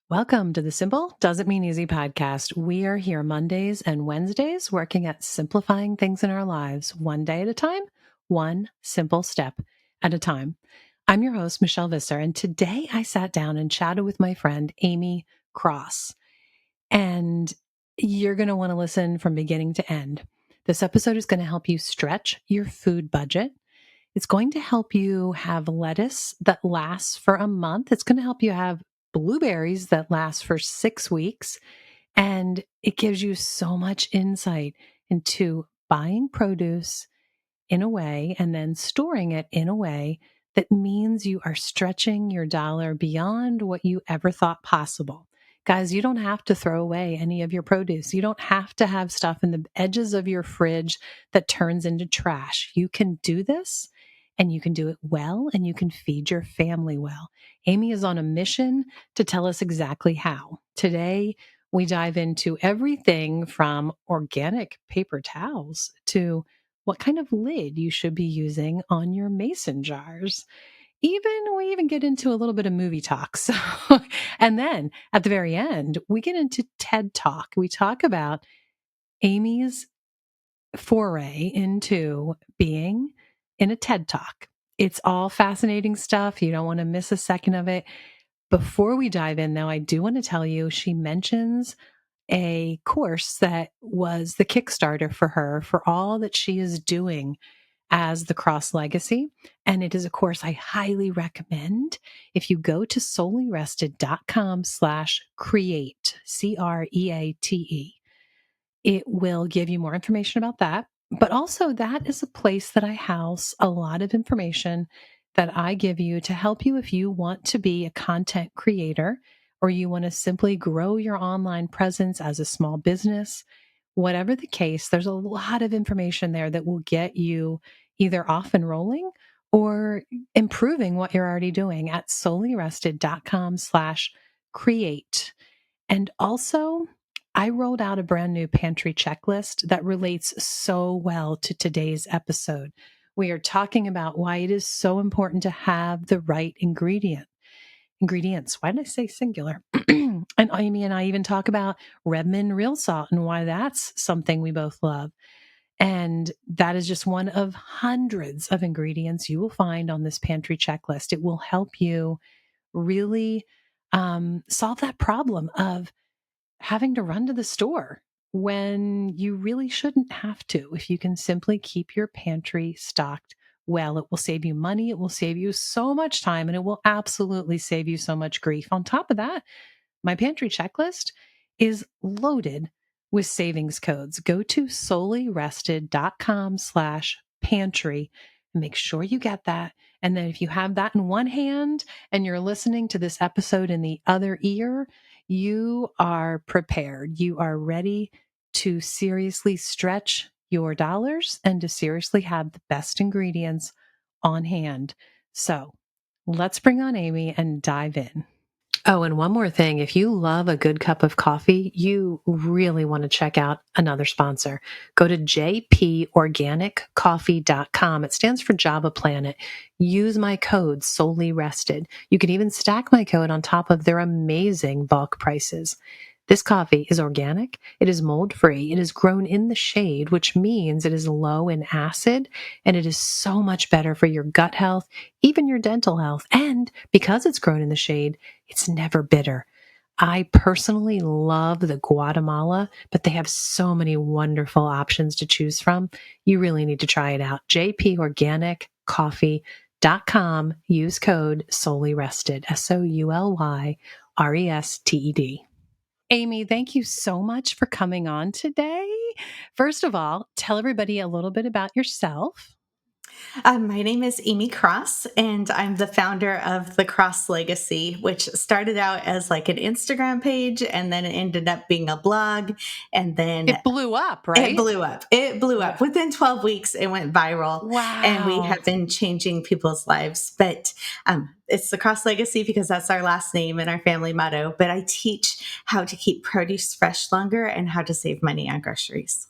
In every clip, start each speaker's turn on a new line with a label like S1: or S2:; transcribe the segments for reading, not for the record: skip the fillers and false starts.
S1: Welcome to the Simple Doesn't Mean Easy podcast. We are here Mondays and Wednesdays working at simplifying things in our lives one day at a time, one simple step at a time. I'm your host, Michelle Visser, and today I sat down and chatted with my friend, Amy Cross. And you're going to want to listen from beginning to end. This episode is going to help you stretch your food budget. It's going to help you have lettuce that lasts for a month. It's going to help you have blueberries that last for 6 weeks. And it gives you so much insight into buying produce in a way and then storing it in a way that means you are stretching your dollar beyond what you ever thought possible. Guys, you don't have to throw away any of your produce. You don't have to have stuff in the edges of your fridge that turns into trash. You can do this and you can do it well and you can feed your family well. Amy is on a mission to tell us exactly how. Today, we dive into everything from organic paper towels to what kind of lid you should be using on your mason jars. We even get into a little bit of movie talk. So, and then at the very end, we get into TED Talk. We talk about Amy's foray into being in a TED Talk. It's all fascinating stuff. You don't want to miss a second of it. Before we dive in, though, I do want to tell you she mentions a course that was the Kickstarter for her for all that she is doing as the Cross Legacy. And it is a course I highly recommend. If you go to solelyrested.com/create, CREATE, it will give you more information about that. But also, that is a place that I house a lot of information that I give you to help you if you want to be a content creator or you want to simply grow your online presence as a small business. Whatever the case, there's a lot of information there that will get you either off and rolling or improving what you're already doing at solelyrested.com/create. And also, I rolled out a brand new pantry checklist that relates so well to today's episode. We are talking about why it is so important to have the right ingredients. Why did I say singular? And Amy and I even talk about Redmond real salt and why that's something we both love. And that is just one of hundreds of ingredients you will find on this pantry checklist. It will help you really solve that problem of having to run to the store when you really shouldn't have to. If you can simply keep your pantry stocked well, it will save you money. It will save you so much time, and it will absolutely save you so much grief. On top of that, my pantry checklist is loaded with savings codes. Go to solelyrested.com/pantry and make sure you get that. And then if you have that in one hand and you're listening to this episode in the other ear, you are prepared. You are ready to seriously stretch your dollars and to seriously have the best ingredients on hand. So let's bring on Amy and dive in. Oh, and one more thing. If you love a good cup of coffee, you really want to check out another sponsor. Go to jporganiccoffee.com. It stands for Java Planet. Use my code Solely Rested. You can even stack my code on top of their amazing bulk prices. This coffee is organic. It is mold free. It is grown in the shade, which means it is low in acid, and it is so much better for your gut health, even your dental health. And because it's grown in the shade, it's never bitter. I personally love the Guatemala, but they have so many wonderful options to choose from. You really need to try it out. jporganiccoffee.com. Use code SOLYRESTED, SOULYRESTED. Amy, thank you so much for coming on today. First of all, tell everybody a little bit about yourself.
S2: My name is Amy Cross, and I'm the founder of The Cross Legacy, which started out as like an Instagram page, and then it ended up being a blog, and then
S1: It blew up, right?
S2: it blew up. It blew up. Within 12 weeks, it went viral.
S1: Wow.
S2: And we have been changing people's lives. But it's The Cross Legacy because that's our last name and our family motto. But I teach how to keep produce fresh longer and how to save money on groceries.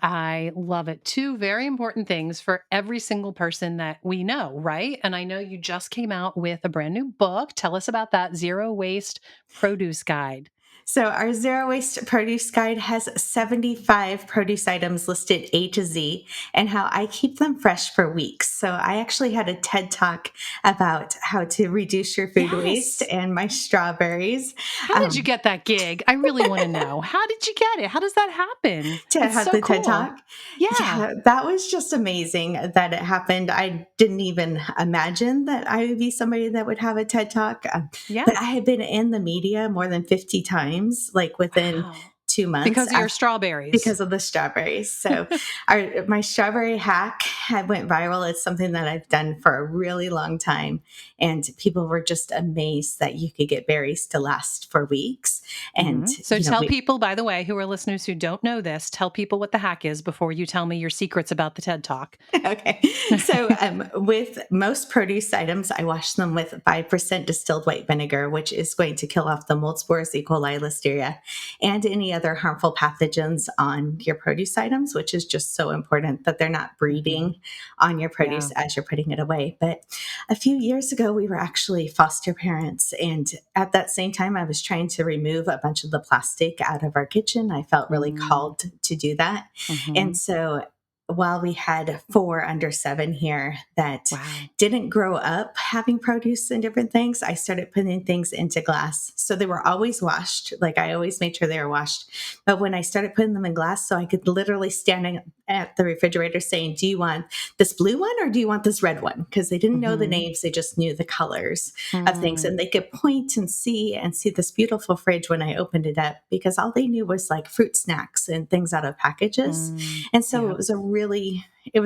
S1: I love it. Two very important things for every single person that we know, right? And I know you just came out with a brand new book. Tell us about that Zero Waste Produce Guide.
S2: So, our zero waste produce guide has 75 produce items listed A to Z and how I keep them fresh for weeks. So, I actually had a TED talk about how to reduce your food waste
S1: Yes.
S2: and my strawberries.
S1: How did you
S2: Um,
S1: get that gig? I really want to know. How did you get it? How does that happen?
S2: to
S1: It's
S2: have
S1: so
S2: the TED
S1: cool.
S2: talk.
S1: Yeah.
S2: Yeah, that was just amazing that it happened. I didn't even imagine that I would be somebody that would have a TED talk.
S1: Yeah.
S2: But I had been in the media more than 50 times, like within
S1: Wow.
S2: 2 months
S1: Because of your strawberries.
S2: because of the strawberries. So my strawberry hack had went viral. It's something that I've done for a really long time. And people were just amazed that you could get berries to last for weeks. And,
S1: So tell people, by the way, who are listeners who don't know this, tell people what the hack is before you tell me your secrets about the TED Talk.
S2: okay. So, with most produce items, I wash them with 5% distilled white vinegar, which is going to kill off the mold spores, E. coli, listeria, and any other harmful pathogens on your produce items, which is just so important that they're not breeding on your produce
S1: Yeah.
S2: as you're putting it away. But a few years ago, we were actually foster parents. And at that same time, I was trying to remove a bunch of the plastic out of our kitchen. I felt really
S1: Mm-hmm.
S2: called to do that. And so while we had 4 under 7 here that
S1: Wow.
S2: didn't grow up having produce and different things, I started putting things into glass. So they were always washed. Like I always made sure they were washed. But when I started putting them in glass, so I could literally stand at the refrigerator saying, do you want this blue one or do you want this red one? Because they didn't know the
S1: Mm-hmm.
S2: names, they just knew the colors of things.
S1: Mm,
S2: And they could point and see this beautiful fridge when I opened it up because all they knew was like fruit snacks and things out of packages. And so
S1: yeah.
S2: it was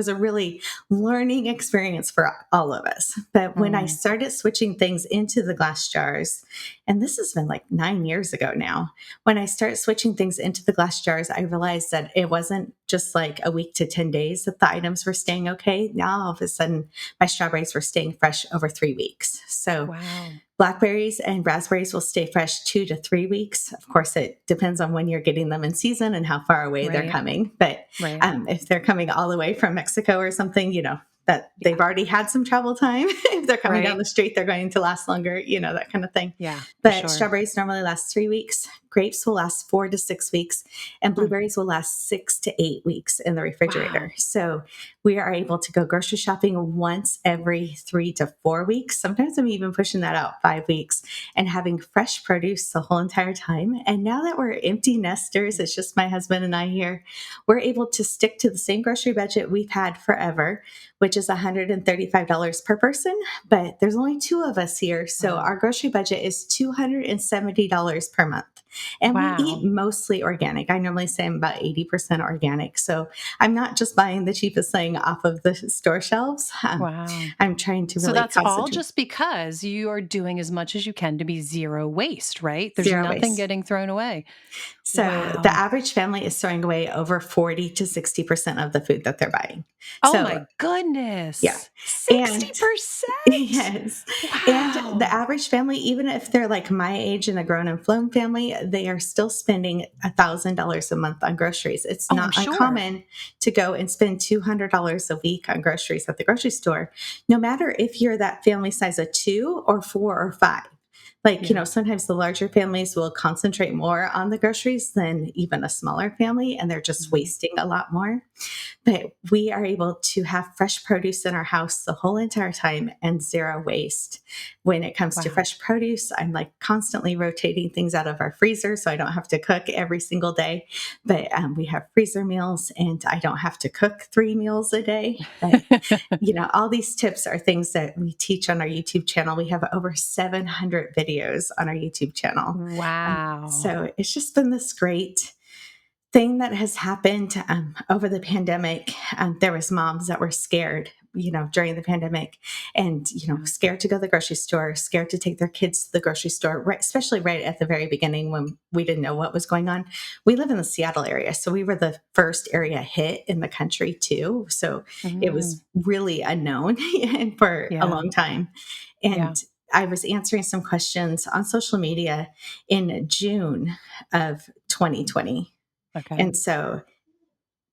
S2: a really learning experience for all of us. But when I
S1: Mm,
S2: started switching things into the glass jars, and this has been like 9 years ago now, when I started switching things into the glass jars, I realized that it wasn't just like a week to 10 days that the items were staying okay. Now all of a sudden my strawberries were staying fresh over 3 weeks. So
S1: wow.
S2: blackberries and raspberries will stay fresh 2 to 3 weeks. Of course, it depends on when you're getting them in season and how far away they're
S1: Right.
S2: coming. But
S1: Right.
S2: if they're coming all the way from Mexico or something, that
S1: Yeah.
S2: they've already had some travel time. If they're coming down
S1: Right.
S2: the street, they're going to last longer, that kind of thing.
S1: Yeah, for
S2: But
S1: sure.
S2: strawberries normally last 3 weeks. Grapes will last 4 to 6 weeks, and
S1: Hmm.
S2: blueberries will last 6 to 8 weeks in the refrigerator.
S1: Wow.
S2: So we are able to go grocery shopping once every 3 to 4 weeks. Sometimes I'm even pushing that out 5 weeks and having fresh produce the whole entire time. And now that we're empty nesters, it's just my husband and I here, we're able to stick to the same grocery budget we've had forever, which is $135 per person. But there's only 2 of us here. So
S1: Wow.
S2: our grocery budget is $270 per month. And we eat
S1: Wow.
S2: mostly organic. I normally say I'm about 80% organic. So I'm not just buying the cheapest thing off of the store shelves.
S1: Wow.
S2: I'm trying to
S1: So
S2: really
S1: that's all
S2: concentrate.
S1: just because you are doing as much as you can to be zero waste, right? There's
S2: Zero
S1: nothing
S2: waste.
S1: getting thrown away.
S2: So the
S1: Wow.
S2: average family is throwing away over 40 to 60% of the food that they're buying.
S1: Oh
S2: So,
S1: my
S2: yeah.
S1: goodness.
S2: And
S1: 60%?
S2: yes. And the
S1: Wow.
S2: average family, even if they're like my age and a grown and flown family, they are still spending $1,000 a month on groceries. It's
S1: Oh, I'm
S2: not
S1: sure.
S2: uncommon to go and spend $200 a week on groceries at the grocery store, no matter if you're that family size of 2 or 4 or 5. Like,
S1: Yeah.
S2: sometimes the larger families will concentrate more on the groceries than even a smaller family, and they're just
S1: Mhm.
S2: wasting a lot more. But we are able to have fresh produce in our house the whole entire time and zero waste. When it comes to
S1: Wow.
S2: fresh produce, I'm like constantly rotating things out of our freezer so I don't have to cook every single day. But we have freezer meals and I don't have to cook 3 meals a day. But all these tips are things that we teach on our YouTube channel. We have over 700 videos on our YouTube channel.
S1: Wow.
S2: So it's just been this great thing that has happened over the pandemic. There was moms that were scared, during the pandemic, and
S1: Yeah.
S2: scared to go to the grocery store, scared to take their kids to the grocery store, right, especially right at the very beginning when we didn't know what was going on. We live in the Seattle area, so we were the first area hit in the country too. So it
S1: Mm.
S2: was really unknown and for a
S1: Yeah.
S2: long time.
S1: Yeah.
S2: And I was answering some questions on social media in June of 2020.
S1: Okay.
S2: And so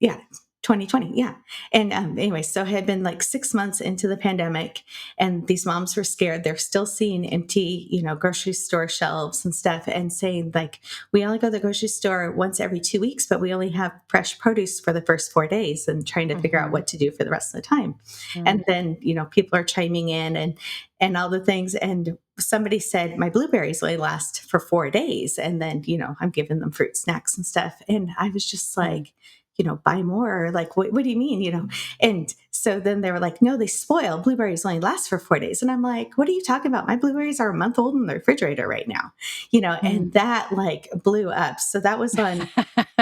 S2: Yeah, 2020, yeah. And, anyway, so I had been, like, 6 months into the pandemic, and these moms were scared. They're still seeing empty, grocery store shelves and stuff and saying, like, "We only go to the grocery store once every 2 weeks, but we only have fresh produce for the first 4 days," and trying to figure out
S1: Mm-hmm.
S2: what to do for the rest of the time.
S1: Mm.
S2: And then, people are chiming in and all the things, and somebody said, "My blueberries only last for 4 days," and then, I'm giving them fruit snacks and stuff, and I was just
S1: Mm.
S2: like, buy more. Like, what do you mean? And so then they were like, no, they spoil. Blueberries only last for 4 days. And I'm like, what are you talking about? My blueberries are a month old in the refrigerator right now,
S1: Mm.
S2: and that like blew up. So that was on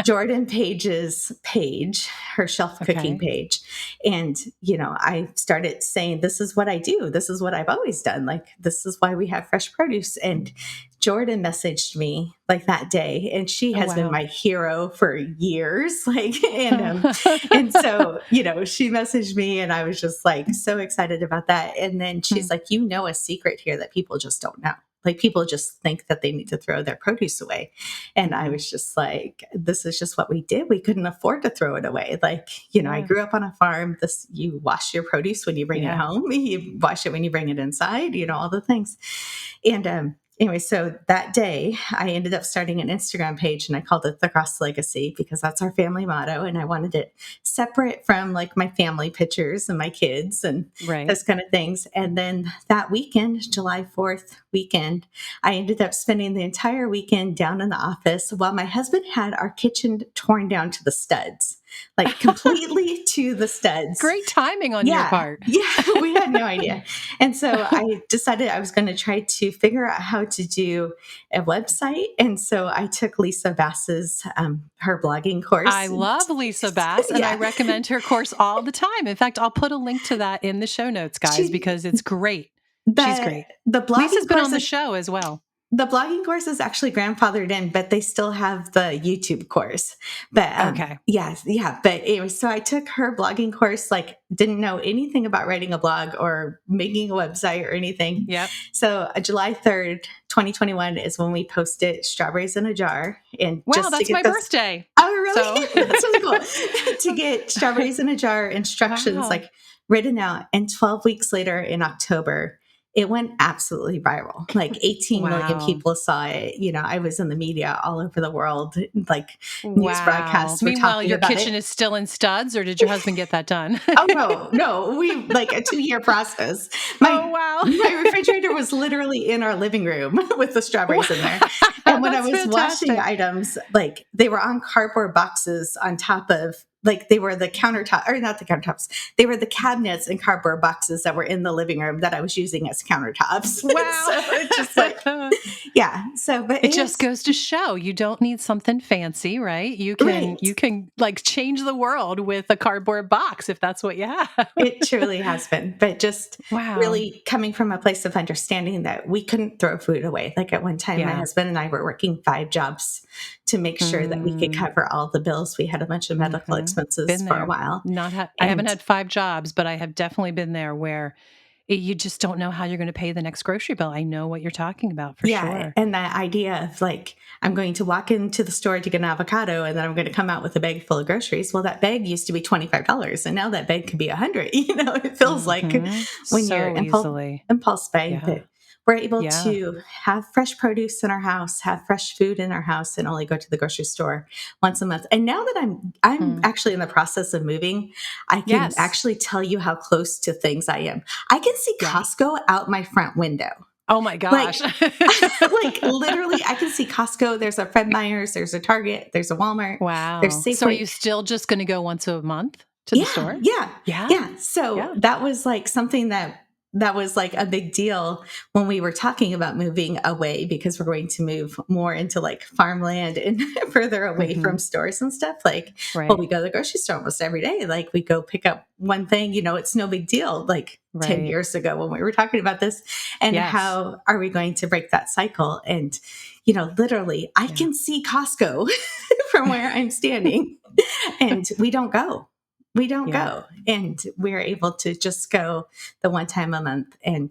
S2: Jordan Page's page, her shelf cooking
S1: Okay.
S2: page. And, I started saying, this is what I do. This is what I've always done. Like, this is why we have fresh produce. And Jordan messaged me like that day, and she
S1: Oh,
S2: has been
S1: wow.
S2: my hero for years. Like, and so, she messaged me, and I was just like so excited about that. And then she's
S1: Mm.
S2: like, a secret here that people just don't know. Like, people just think that they need to throw their produce away. And I
S1: Mhm.
S2: was just like, this is just what we did. We couldn't afford to throw it away. Like, I
S1: Yeah.
S2: grew up on a farm. You wash your produce when you bring it
S1: Yeah.
S2: home, you wash it when you bring it inside, all the things. And anyway, so that day I ended up starting an Instagram page, and I called it The Cross Legacy because that's our family motto. And I wanted it separate from like my family pictures and my kids and
S1: Right.
S2: those kind of things. And then that weekend, July 4th weekend, I ended up spending the entire weekend down in the office while my husband had our kitchen torn down to the studs, like completely to the studs.
S1: Great timing on your
S2: Yeah,
S1: part.
S2: yeah, we had no idea. And so I decided I was going to try to figure out how to do a website. And so I took Lisa Bass's her blogging
S1: I
S2: course.
S1: love Lisa Bass, and I
S2: Yeah,
S1: recommend her course all the time. In fact, I'll put a link to that in the show notes, guys,
S2: she
S1: because it's great. She's
S2: the
S1: great.
S2: the
S1: Lisa's
S2: blogging
S1: been
S2: course
S1: on the
S2: is
S1: show as well.
S2: The blogging course is actually grandfathered in, but they still have the YouTube course. But
S1: Okay.
S2: yeah. But anyway, so I took her blogging course, like didn't know anything about writing a blog or making a website or anything.
S1: Yep.
S2: So July 3rd, 2021 is when we posted Strawberries in a Jar. And
S1: Wow,
S2: just to
S1: that's
S2: get
S1: my
S2: this,
S1: birthday.
S2: oh,
S1: So,
S2: really? That's really cool. To get Strawberries in a Jar instructions
S1: wow.
S2: like written out. And 12 weeks later in October, it went absolutely viral. Like 18 million
S1: Wow.
S2: people saw it. I was in the media all over the world. Like news
S1: Wow.
S2: broadcasts were
S1: Meanwhile,
S2: talking
S1: your
S2: about
S1: kitchen
S2: it.
S1: is still in studs, or did your husband get that done?
S2: Oh no, no, we like a 2-year process.
S1: Oh,
S2: My
S1: wow.
S2: my refrigerator was literally in our living room with the strawberries in there.
S1: Wow,
S2: And when I
S1: that's
S2: was washing
S1: fantastic.
S2: items, like they were on cardboard boxes on top of like they were the countertop or not the countertops. They were the cabinets and cardboard boxes that were in the living room that I was using as countertops.
S1: Wow.
S2: So it's just like yeah. So but
S1: It
S2: it
S1: just
S2: was
S1: goes to show you don't need something fancy, right? You can
S2: right.
S1: you can like change the world with a cardboard box if that's what you have.
S2: It truly has been, but just
S1: Wow.
S2: really coming from a place of understanding that we couldn't throw food away. Like at one time, my
S1: Yeah.
S2: husband and I were working 5 jobs to make sure that we could
S1: Mm,
S2: cover all the bills. We had a bunch of medical
S1: mhm.
S2: expenses
S1: Been
S2: for a
S1: there.
S2: while.
S1: I haven't
S2: And
S1: had 5 jobs, but I have definitely been there where you just don't know how you're gonna pay the next grocery bill. I know what you're talking about for
S2: yeah,
S1: sure.
S2: and that idea of like, I'm going to walk into the store to get an avocado and then I'm going to come out with a bag full of groceries. Well, that bag used to be $25 and now that bag could be 100. It feels like
S1: Mhm.
S2: when you're
S1: So easily.
S2: impulse buying,
S1: Yeah.
S2: but we're able
S1: Yeah.
S2: to have fresh produce in our house, have fresh food in our house, and only go to the grocery store once a month. And now that I'm
S1: Mm.
S2: actually in the process of moving, I can
S1: Yes.
S2: actually tell you how close to things I am. I can see
S1: Yeah.
S2: Costco out my front window.
S1: Oh my
S2: Like
S1: gosh.
S2: like literally I can see Costco, there's a Fred Meyer's, there's a Target, there's a Walmart, there's
S1: Wow. So are
S2: Safeway.
S1: you still just gonna go once a month to the
S2: Yeah,
S1: store?
S2: yeah,
S1: Yeah.
S2: yeah. So
S1: Yeah.
S2: that was like something that was like a big deal when we were talking about moving away because we're going to move more into like farmland and further away from
S1: Mhm.
S2: stores and stuff. Like, well,
S1: Right.
S2: we go to the grocery store almost every day. Like, we go pick up one thing, it's no big deal. Like 10
S1: Right.
S2: years ago when we were talking about this, and
S1: Yes.
S2: how are we going to break that cycle? And, literally, I
S1: Yeah.
S2: can see Costco from where I'm standing, and we don't go. We don't
S1: Yeah.
S2: go. And we're able to just go the one time a month and,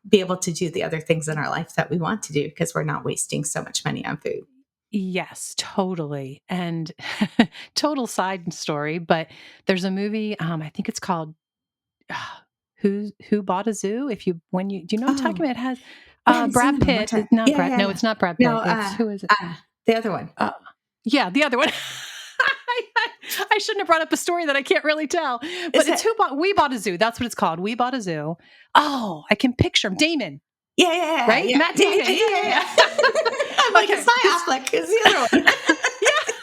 S2: be able to do the other things in our life that we want to do because we're not wasting so much money on food.
S1: Yes, totally. And total side story, but there's a movie, I think it's called Who Bought a Zoo? If you when you do you know what I'm talking
S2: Oh,
S1: about? It has
S2: I haven't seen
S1: Brad
S2: that in a long
S1: Pitt.
S2: time.
S1: It's not
S2: Yeah,
S1: Brad.
S2: yeah,
S1: No,
S2: yeah.
S1: it's not Brad
S2: No,
S1: Pitt. It's who is it?
S2: the other one.
S1: Uh, yeah, the other one. I shouldn't have brought up a story that I can't really tell, but
S2: Is
S1: it's
S2: it?
S1: Who Bought We Bought a Zoo. That's what it's called. We Bought a Zoo. Oh, I can picture him. Damon,
S2: Yeah, yeah,
S1: right?
S2: yeah,
S1: Matt
S2: yeah,
S1: Damon.
S2: yeah,
S1: Yeah,
S2: yeah,
S1: yeah,
S2: yeah. I'm
S1: yeah.
S2: like, it's
S1: Okay,
S2: not
S1: this
S2: Affleck, it's the other one.
S1: yeah.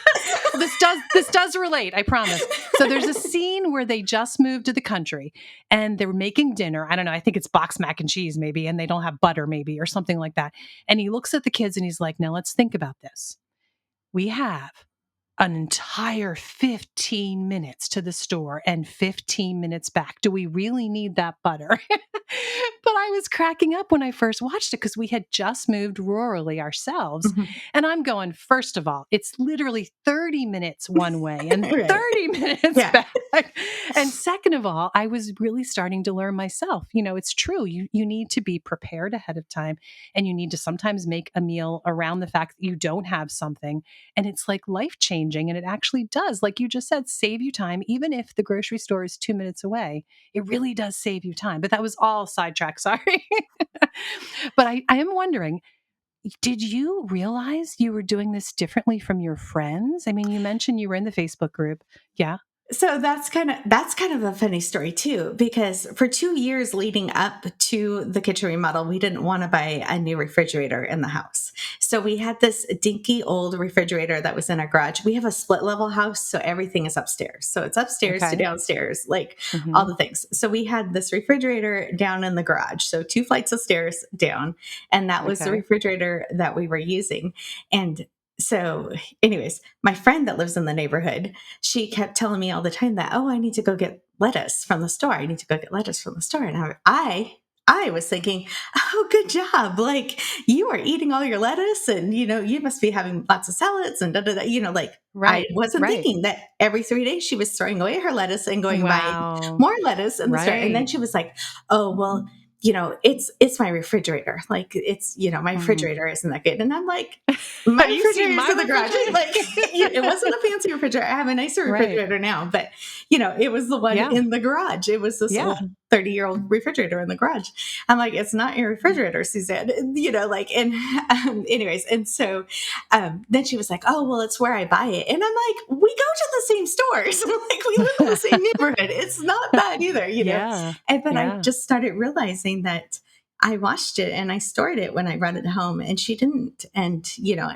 S1: Well, this does relate, I promise. So there's a scene where they just moved to the country and they're making dinner. I don't know, I think it's boxed mac and cheese maybe, and they don't have butter maybe or something like that. And he looks at the kids and he's like, "Now let's think about this. We have an entire 15 minutes to the store and 15 minutes back. Do we really need that butter?" But I was cracking up when I first watched it because we had just moved rurally ourselves.
S2: Mhm.
S1: And I'm going, first of all, it's literally 30 minutes one way and
S2: Right.
S1: 30 minutes
S2: Yeah.
S1: back. And second of all, I was really starting to learn myself. It's true. You need to be prepared ahead of time and you need to sometimes make a meal around the fact that you don't have something, and it's like life changing. And it actually does, like you just said, save you time. Even if the grocery store is 2 minutes away, it really does save you time. But that was all sidetrack. Sorry. But I am wondering, did you realize you were doing this differently from your friends? I mean, you mentioned you were in the Facebook group. Yeah.
S2: So that's kind of a funny story too, because for 2 years leading up to the kitchen remodel, we didn't want to buy a new refrigerator in the house. So we had this dinky old refrigerator that was in our garage. We have a split level house, so everything is upstairs. So it's upstairs to
S1: Okay.
S2: downstairs, like all
S1: Hmm.
S2: the things. So we had this refrigerator down in the garage, so 2 flights of stairs down, and that was the
S1: Okay.
S2: refrigerator that we were using. And so, anyways, my friend that lives in the neighborhood, she kept telling me all the time that, oh, I need to go get lettuce from the store. I need to go get lettuce from the store. And I was thinking, oh, good job. Like you are eating all your lettuce and, you must be having lots of salads and da, da, da, like I
S1: Right.
S2: wasn't
S1: Right.
S2: thinking that every 3 days she was throwing away her lettuce and going and buying
S1: Wow.
S2: more lettuce in the store. And then
S1: Right.
S2: she was like, oh, well, it's my refrigerator. Like it's, my
S1: Mm.
S2: refrigerator isn't that good. And I'm like, my
S1: Have you seen
S2: refrigerator is
S1: my
S2: in the garage.
S1: refrigerator?
S2: Like, it wasn't a fancy refrigerator. I have a nicer
S1: Right.
S2: refrigerator now, but it was the one
S1: Yeah.
S2: in the garage. It was this
S1: Yeah.
S2: old 30-year-old refrigerator in the garage. I'm like, it's not your refrigerator, Suzanne. Like, and anyways, and so then she was like, oh, well, it's where I buy it, and I'm like, we go to the same stores, like we live in the same neighborhood. It's not bad either.
S1: Yeah.
S2: And but I
S1: Yeah.
S2: just started realizing that I washed it and I stored it when I brought it home and she didn't. And,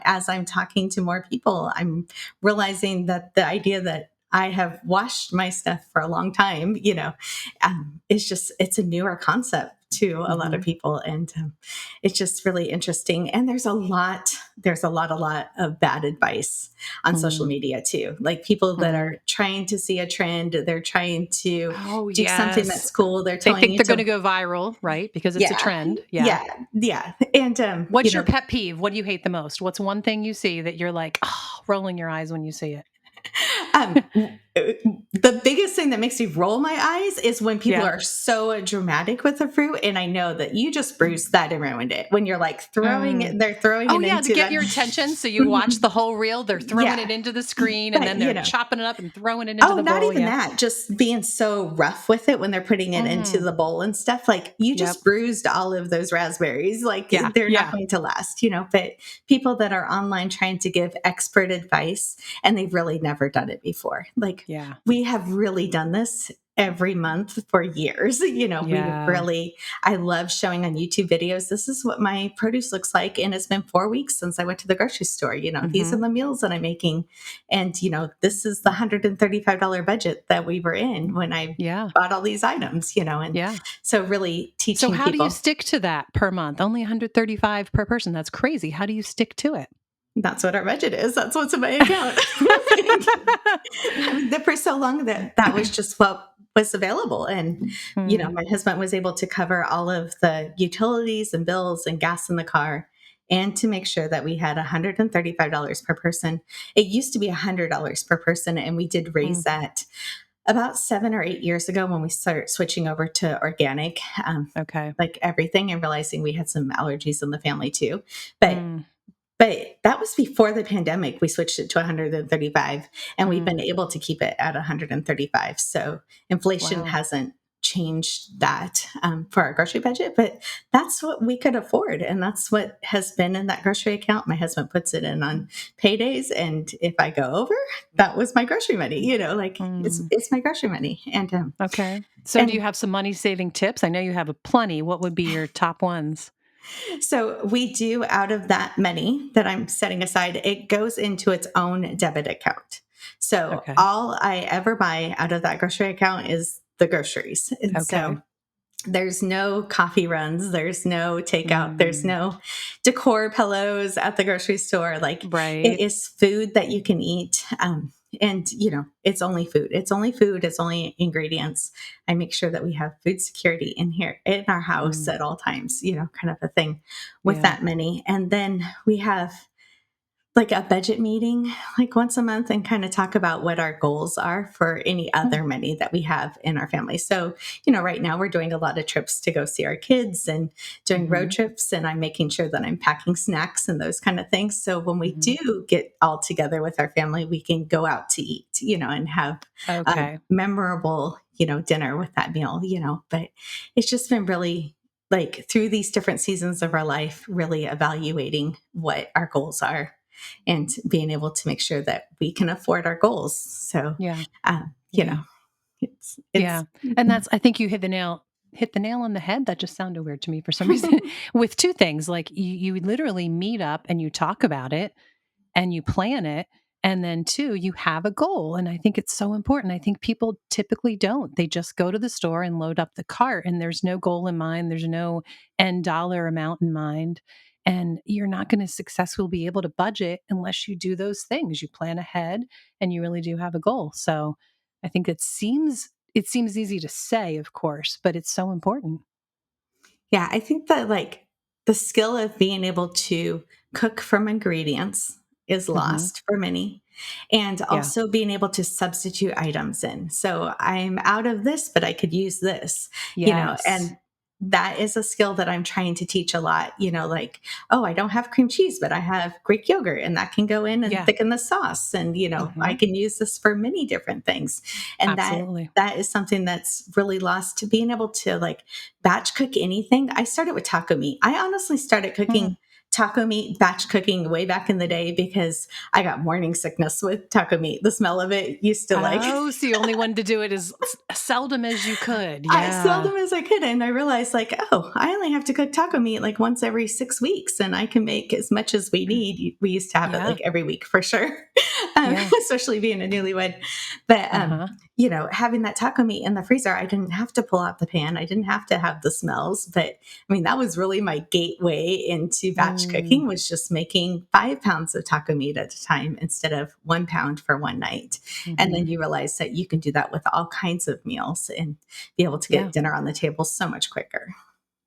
S2: as I'm talking to more people, I'm realizing that the idea that I have washed my stuff for a long time, it's a newer concept to a lot of
S1: Mhm.
S2: people. And it's just really interesting. And there's a lot of bad advice on social
S1: Mm.
S2: media too. Like people that
S1: Mm.
S2: are trying to see a trend, they're trying to
S1: Oh,
S2: do something
S1: yes.
S2: that's cool. They're
S1: They
S2: telling
S1: think
S2: you
S1: they're
S2: to
S1: gonna go viral, right? Because it's a
S2: yeah,
S1: trend. Yeah.
S2: yeah, yeah. And,
S1: What's your pet peeve? What do you hate the most? What's one thing you see that you're like, "Oh," rolling your eyes when you see it?
S2: the biggest thing that makes me roll my eyes is when people
S1: Yeah.
S2: are so dramatic with the fruit. And I know that you just bruised that and ruined it when you're like
S1: Mm.
S2: they're throwing
S1: Oh,
S2: it
S1: yeah, to
S2: into
S1: get
S2: the,
S1: your attention, so you watch
S2: Mhm.
S1: the whole reel, they're throwing
S2: Yeah.
S1: it into the screen, and
S2: But,
S1: then they're chopping it up and throwing it into
S2: oh,
S1: the
S2: not
S1: bowl,
S2: even
S1: yeah.
S2: that. Just being so rough with it when they're putting it into
S1: Mm.
S2: the bowl and stuff. Like you
S1: Yep.
S2: just bruised all of those raspberries. Like
S1: Yeah,
S2: they're not
S1: yeah,
S2: going to last. But people that are online trying to give expert advice and they've really never done it before. Like
S1: yeah,
S2: we have really done this every month for years.
S1: yeah.
S2: I love showing on YouTube videos. This is what my produce looks like. And it's been 4 weeks since I went to the grocery store. These are
S1: Mhm.
S2: the meals that I'm making. And, this is the $135 budget that we were in when I
S1: Yeah,
S2: bought all these items. And
S1: yeah.
S2: so really
S1: So
S2: teaching
S1: how do you
S2: people
S1: stick to that per month? Only 135 per person, that's crazy. How do you stick to it?
S2: that's what our budget is. That's what's in my account. For so long that was just what was available. And,
S1: Mm,
S2: my husband was able to cover all of the utilities and bills and gas in the car and to make sure that we had $135 per person. It used to be $100 per person. And we did raise
S1: mm,
S2: that about 7 or 8 years ago when we started switching over to organic,
S1: okay.
S2: like everything, and realizing we had some allergies in the family too. But
S1: Mm,
S2: But that was before the pandemic. We switched it to 135, and we've
S1: Mm,
S2: been able to keep it at 135. So inflation
S1: wow.
S2: hasn't changed that for our grocery budget, but that's what we could afford. And that's what has been in that grocery account. My husband puts it in on paydays. And if I go over, that was my grocery money, like
S1: Mm,
S2: it's my grocery money.
S1: okay. So do you
S2: And
S1: have some money saving tips? I know you have a plenty. What would be your top ones?
S2: So we do, out of that money that I'm setting aside, it goes into its own debit account. So
S1: Okay.
S2: all I ever buy out of that grocery account is the groceries. And
S1: Okay.
S2: so there's no coffee runs, there's no takeout, there's
S1: Mm,
S2: no decor pillows at the grocery store. Like, it
S1: right.
S2: is food that you can eat. And it's only food. It's only food. It's only ingredients. I make sure that we have food security in here in our house
S1: Mm,
S2: at all times, kind of a thing with
S1: yeah.
S2: that money. And then we have like a budget meeting like once a month and kind of talk about what our goals are for any
S1: Mm,
S2: other money that we have in our family. So, right now we're doing a lot of trips to go see our kids and doing road
S1: mhm,
S2: trips, and I'm making sure that I'm packing snacks and those kind of things. So when we
S1: mhm.
S2: do get all together with our family, we can go out to eat, and have a
S1: Okay.
S2: memorable, dinner with that meal, but it's just been really like through these different seasons of our life, really evaluating what our goals are and being able to make sure that we can afford our goals. So,
S1: Yeah.
S2: um, you
S1: Yeah.
S2: know, it's
S1: Yeah. And that's I think you hit the nail on the head. That just sounded weird to me for some reason. With two things, like you literally meet up and you talk about it and you plan it. And then two, you have a goal. And I think it's so important. I think people typically don't. They just go to the store and load up the cart and there's no goal in mind. There's no end dollar amount in mind. And you're not going to successfully be able to budget unless you do those things. You plan ahead and you really do have a goal. So I think it seems easy to say, of course, but it's so important.
S2: Yeah, I think that like the skill of being able to cook from ingredients is
S1: Hmm.
S2: lost for many. And
S1: Yeah.
S2: also being able to substitute items in. So I'm out of this, but I could use this,
S1: Yes.
S2: and that is a skill that I'm trying to teach a lot, like, oh, I don't have cream cheese, but I have Greek yogurt and that can go in and
S1: Yeah.
S2: thicken the sauce. And, I
S1: Hmm.
S2: can use this for many different things. And
S1: Absolutely.
S2: that is something that's really lost, to being able to like batch cook anything. I started with taco meat. I honestly started
S1: Mm.
S2: cooking taco meat batch cooking way back in the day because I got morning sickness with taco meat. The smell of it used to like
S1: Oh, so you only wanted to do it as seldom as you could.
S2: I
S1: Yeah.
S2: seldom as I could. And I realized, like, oh, I only have to cook taco meat like once every 6 weeks, and I can make as much as we need. We used to have it
S1: Yeah.
S2: like every week for sure,
S1: Yeah.
S2: especially being a newlywed. But,
S1: Uh-huh.
S2: having that taco meat in the freezer, I didn't have to pull out the pan. I didn't have to have the smells. But I mean, that was really my gateway into batch
S1: Mm,
S2: cooking, was just making 5 pounds of taco meat at a time instead of 1 pound for one night. And then
S1: mhm.
S2: you realize that you can do that with all kinds of meals and be able to
S1: Yeah.
S2: get dinner on the table so much quicker.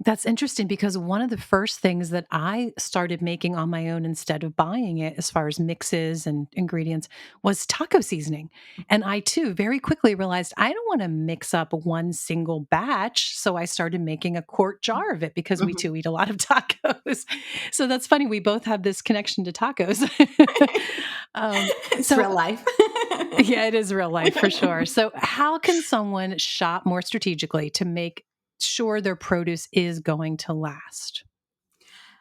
S1: That's interesting because one of the first things that I started making on my own instead of buying it, as far as mixes and ingredients, was taco seasoning. And I too very quickly realized I don't want to mix up one single batch. So I started making a quart jar of it because we
S2: Mhm.
S1: too eat a lot of tacos. So that's funny. We both have this connection to tacos.
S2: It's
S1: So,
S2: real life.
S1: yeah, it is real life for sure. So, how can someone shop more strategically to make sure their produce is going to last?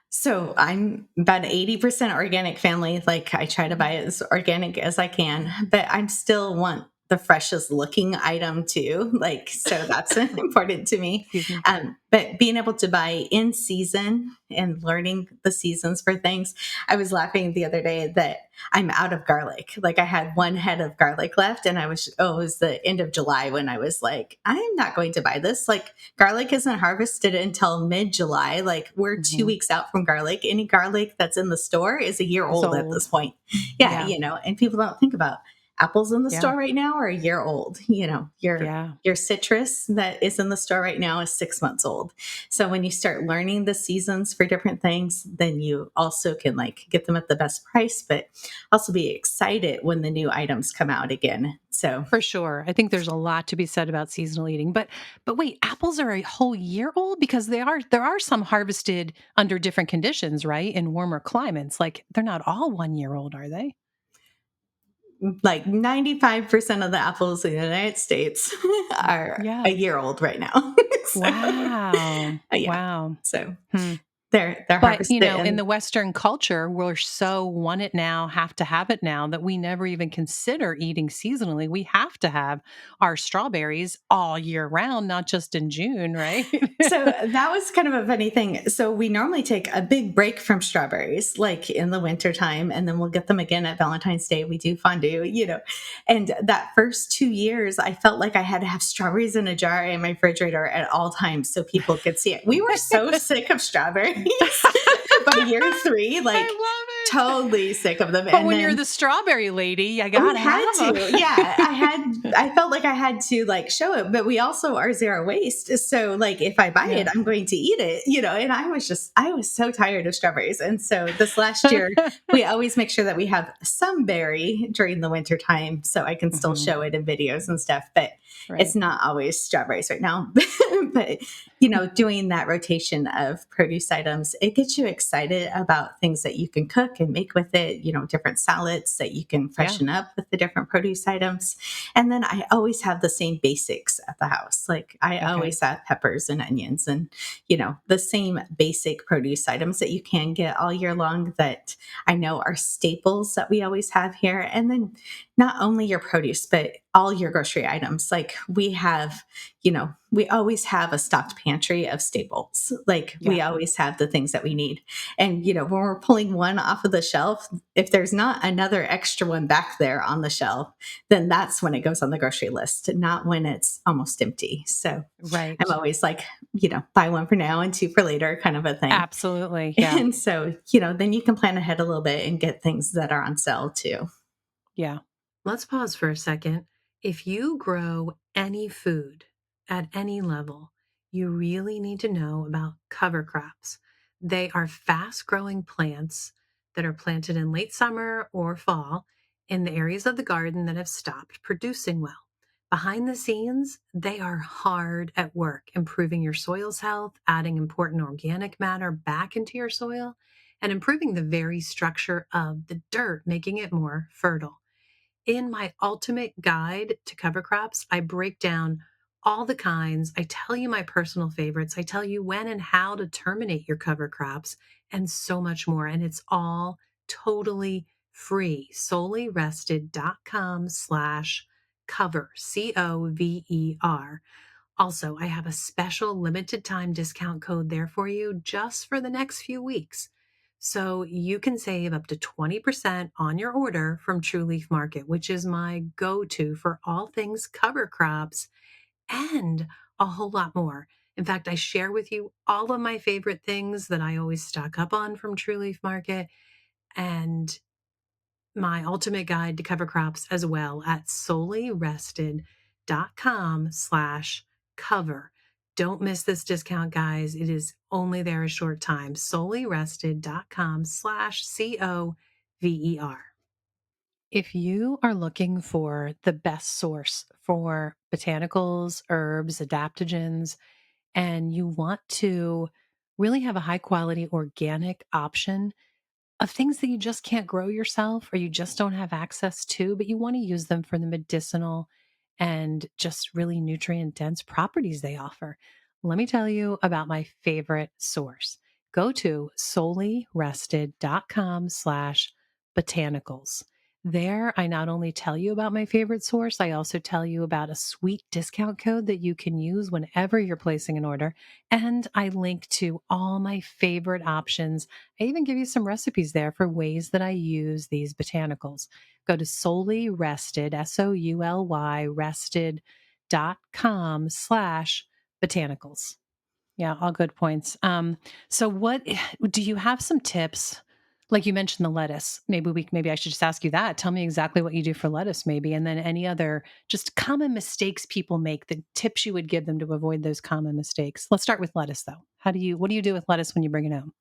S2: So I'm about 80% organic family. Like, I try to buy as organic as I can, but I'm still want the freshest looking item too. Like, so that's important to me.
S1: Excuse me.
S2: But being able to buy in season and learning the seasons for things. I was laughing the other day that I'm out of garlic. Like, I had one head of garlic left, and it was the end of July when I was like, I'm not going to buy this. Like, garlic isn't harvested until mid July. Like, we're two
S1: Mhm.
S2: weeks out from garlic. Any garlic that's in the store is a year
S1: It's
S2: old at this
S1: old.
S2: point. Yeah,
S1: Yeah.
S2: and people don't think about. apples in the
S1: Yeah.
S2: store right now are a year old. You know,
S1: Yeah.
S2: your citrus that is in the store right now is 6 months old. So when you start learning the seasons for different things, then you also can like get them at the best price, but also be excited when the new items come out again. So
S1: For sure. I think there's a lot to be said about seasonal eating. But wait, apples are a whole year old because there are some harvested under different conditions, right? In warmer climates. Like they're not all 1 year old, are they?
S2: like 95% of the apples in the United States are a
S1: Yeah.
S2: year old right now. So,
S1: Wow.
S2: yeah.
S1: Wow.
S2: So
S1: Hmm.
S2: they're
S1: But,
S2: harvested
S1: in
S2: and
S1: the Western culture, we're so want it now, have to have it now that we never even consider eating seasonally. We have to have our strawberries all year round, not just in June, right?
S2: so that was kind of a funny thing. So we normally take a big break from strawberries, like in the wintertime, and then we'll get them again at Valentine's Day. We do fondue, you know. And that first 2 years, I felt like I had to have strawberries in a jar in my refrigerator at all times so people could see it. We were so sick of strawberries by year three, like
S1: I love it.
S2: totally sick of them.
S1: But
S2: And
S1: when you're
S2: then
S1: the strawberry lady, you
S2: we
S1: gotta
S2: had
S1: have them.
S2: to. Yeah, I felt like I had to like show it, but we also are zero waste. So like if I buy it,
S1: Yeah.
S2: I'm going to eat it, you know, and I was so tired of strawberries. And so this last year, we always make sure that we have some berry during the winter time so I can still
S1: Mhm.
S2: show it in videos and stuff, but it's
S1: Right.
S2: not always strawberries right now. But you know, doing that rotation of produce items, it gets you excited about things that you can cook and make with it, you know, different salads that you can
S1: Yeah.
S2: freshen up with the different produce items. And then I always have the same basics at the house. Like I
S1: Okay.
S2: always have peppers and onions and, you know, the same basic produce items that you can get all year long that I know are staples that we always have here. And then not only your produce, but all your grocery items. Like we have, you know, we always have a stocked pantry of staples. Like
S1: Yeah.
S2: we always have the things that we need. And, you know, when we're pulling one off of the shelf, if there's not another extra one back there on the shelf, then that's when it goes on the grocery list, not when it's almost empty. So I'm
S1: Right.
S2: always like, you know, buy one for now and two for later kind of a thing.
S1: Absolutely. Yeah.
S2: And so, you know, then you can plan ahead a little bit and get things that are on sale too.
S1: Yeah. Let's pause for a second. If you grow any food at any level, you really need to know about cover crops. They are fast growing plants that are planted in late summer or fall in the areas of the garden that have stopped producing well. Behind the scenes, they are hard at work improving your soil's health, adding important organic matter back into your soil, and improving the very structure of the dirt, making it more fertile. In my ultimate guide to cover crops, I break down all the kinds. I tell you my personal favorites. I tell you when and how to terminate your cover crops and so much more. And it's all totally free. Solelyrested.com/cover, COVER. Also, I have a special limited time discount code there for you just for the next few weeks. So you can save up to 20% on your order from True Leaf Market, which is my go to for all things cover crops and a whole lot more. In fact, I share with you all of my favorite things that I always stock up on from True Leaf Market and my ultimate guide to cover crops as well at solelyrested.com/cover. Don't miss this discount, guys. It is only there a short time. solelyrested.com/COVER. If you are looking for the best source for botanicals, herbs, adaptogens, and you want to really have a high quality organic option, of things that you just can't grow yourself or you just don't have access to, but you want to use them for the medicinal and just really nutrient dense properties they offer. Let me tell you about my favorite source. Go to solelyrested.com/botanicals. There, I not only tell you about my favorite source, I also tell you about a sweet discount code that you can use whenever you're placing an order. And I link to all my favorite options. I even give you some recipes there for ways that I use these botanicals. Go to solely rested, SOULY rested.com/botanicals. Yeah, all good points. So what do you have some tips Like you mentioned the lettuce. Maybe I should just ask you that. Tell me exactly what you do for lettuce maybe, and then any other just common mistakes people make, the tips you would give them to avoid those common mistakes. Let's start with lettuce though. What do you do with lettuce when you bring it home?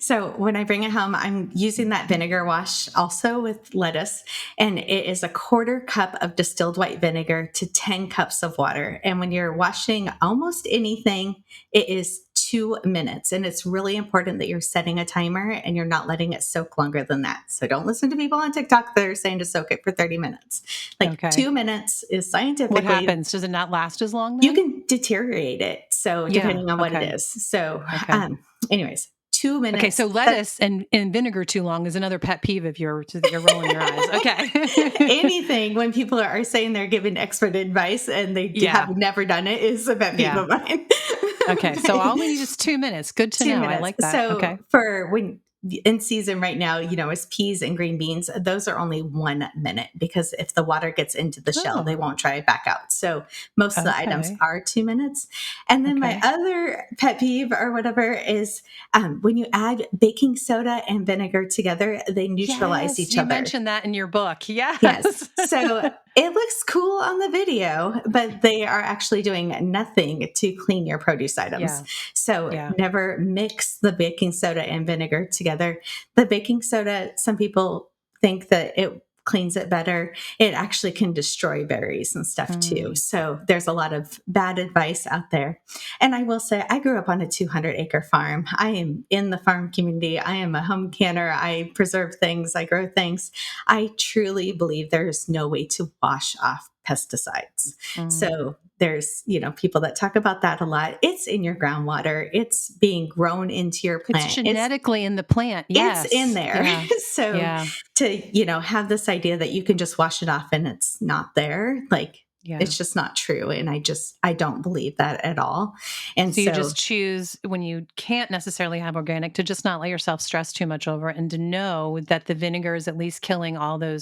S2: So when I bring it home, I'm using that vinegar wash also with lettuce, and it is a quarter cup of distilled white vinegar to 10 cups of water. And when you're washing almost anything, it is 2 minutes. And it's really important that you're setting a timer and you're not letting it soak longer than that. So don't listen to people on TikTok that are saying to soak it for 30 minutes. Like
S1: Okay.
S2: 2 minutes is
S1: What
S2: scientifically,
S1: happens? Does it not last as long
S2: you
S1: then?
S2: can deteriorate it. So
S1: Yeah.
S2: depending on what it
S1: Okay.
S2: is. So,
S1: Okay.
S2: anyways, two
S1: Okay.
S2: minutes.
S1: So lettuce and vinegar too long is another pet peeve of yours that you're rolling your eyes. Okay.
S2: Anything when people are saying they're giving expert advice and they have
S1: Yeah.
S2: never done it is a pet peeve
S1: Yeah.
S2: of mine.
S1: Okay. So all we need is 2 minutes. Good to
S2: Two
S1: know. I
S2: minutes.
S1: like that.
S2: So
S1: Okay.
S2: for when in season right now, is peas and green beans. Those are only 1 minute because if the water gets into the shell, they
S1: Oh,
S2: won't dry back out. So most of the items
S1: okay.
S2: are 2 minutes. And then my
S1: Okay.
S2: other pet peeve or whatever is when you add baking soda and vinegar together, they neutralize
S1: Yes.
S2: each
S1: You
S2: other.
S1: mentioned that in your book.
S2: Yes.
S1: Yes.
S2: So it looks cool on the video, but they are actually doing nothing to clean your produce items.
S1: Yeah.
S2: So
S1: Yeah.
S2: never mix the baking soda and vinegar together. The baking soda, some people think that it cleans it better. It actually can destroy berries and stuff too.
S1: Mm.
S2: So there's a lot of bad advice out there. And I will say, I grew up on a 200-acre farm. I am in the farm community. I am a home canner. I preserve things, I grow things. I truly believe there's no way to wash off pesticides.
S1: Mm.
S2: So there's, people that talk about that a lot. It's in your groundwater. It's being grown into your
S1: It's
S2: plant.
S1: genetically in the plant.
S2: It's in
S1: Yes.
S2: there.
S1: Yeah.
S2: So
S1: Yeah.
S2: to, have this idea that you can just wash it off and it's not there, like
S1: Yeah.
S2: it's just not true. And I don't believe that at all. And
S1: So you
S2: so
S1: just choose when you can't necessarily have organic to just not let yourself stress too much over it and to know that the vinegar is at least killing all the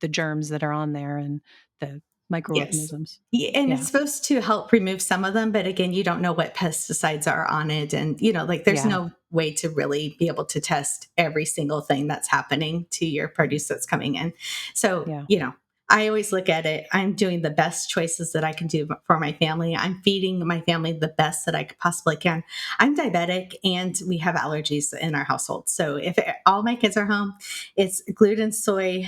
S1: germs that are on there and the
S2: yes.
S1: microorganisms.
S2: Yeah, and it's
S1: Yeah.
S2: supposed to help remove some of them, but again, you don't know what pesticides are on it. And, like there's
S1: Yeah.
S2: no way to really be able to test every single thing that's happening to your produce that's coming in. So,
S1: Yeah.
S2: I always look at it. I'm doing the best choices that I can do for my family. I'm feeding my family the best that I possibly can. I'm diabetic and we have allergies in our household. So if all my kids are home, it's gluten, soy,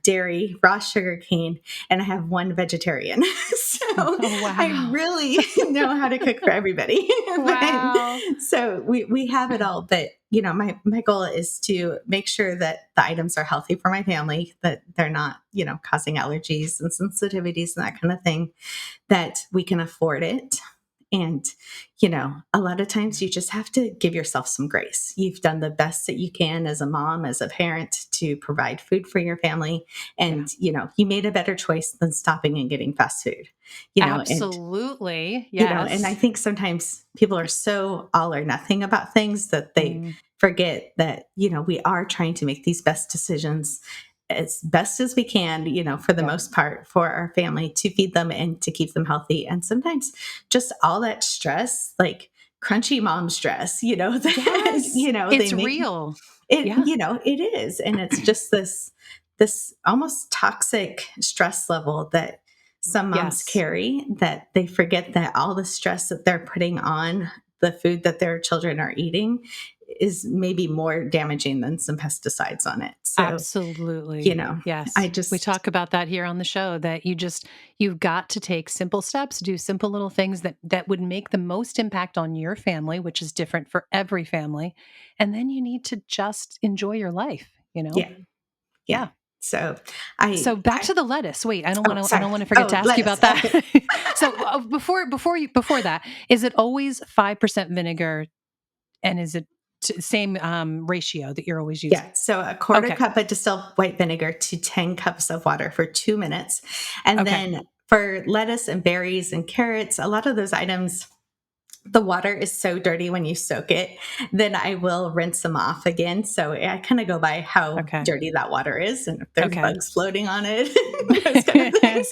S2: dairy, raw sugar cane, and I have one vegetarian. So
S1: Oh,
S2: I
S1: wow.
S2: really know how to cook for everybody.
S1: Wow.
S2: So we have it all. But my goal is to make sure that the items are healthy for my family, that they're not, causing allergies and sensitivities and that kind of thing, that we can afford it. And, a lot of times you just have to give yourself some grace. You've done the best that you can as a mom, as a parent to provide food for your family.
S1: Yeah.
S2: And, you made a better choice than stopping and getting fast food, and,
S1: Absolutely.
S2: and I
S1: Yes.
S2: think sometimes people are so all or nothing about things that they
S1: Mm.
S2: forget that, we are trying to make these best decisions as best as we can, for the
S1: Yeah.
S2: most part for our family to feed them and to keep them healthy. And sometimes just all that stress, like crunchy mom stress, that,
S1: Yes.
S2: they
S1: It's
S2: make
S1: real.
S2: it,
S1: Yeah.
S2: it is. And it's just this almost toxic stress level that some moms
S1: Yes.
S2: carry, that they forget that all the stress that they're putting on the food that their children are eating is maybe more damaging than some pesticides on it. So, you
S1: Absolutely.
S2: know, I
S1: Yes. We
S2: just,
S1: talk about that here on the show that you've got to take simple steps, do simple little things that would make the most impact on your family, which is different for every family. And then you need to just enjoy your life.
S2: yeah, yeah.
S1: Yeah.
S2: So
S1: So back to the lettuce. Wait,
S2: oh,
S1: I
S2: sorry.
S1: don't want to forget to
S2: Oh,
S1: ask you
S2: lettuce.
S1: about that.
S2: Okay.
S1: So before that, is it always 5% vinegar and is it same ratio that you're always using?
S2: Yeah. So a quarter
S1: Okay.
S2: cup of distilled white vinegar to 10 cups of water for 2 minutes. And
S1: Okay.
S2: then for lettuce and berries and carrots, a lot of those items, the water is so dirty when you soak it, then I will rinse them off again. So I kind of go by how
S1: Okay.
S2: dirty that water is and if there's
S1: Okay.
S2: bugs floating on it, those kind of things.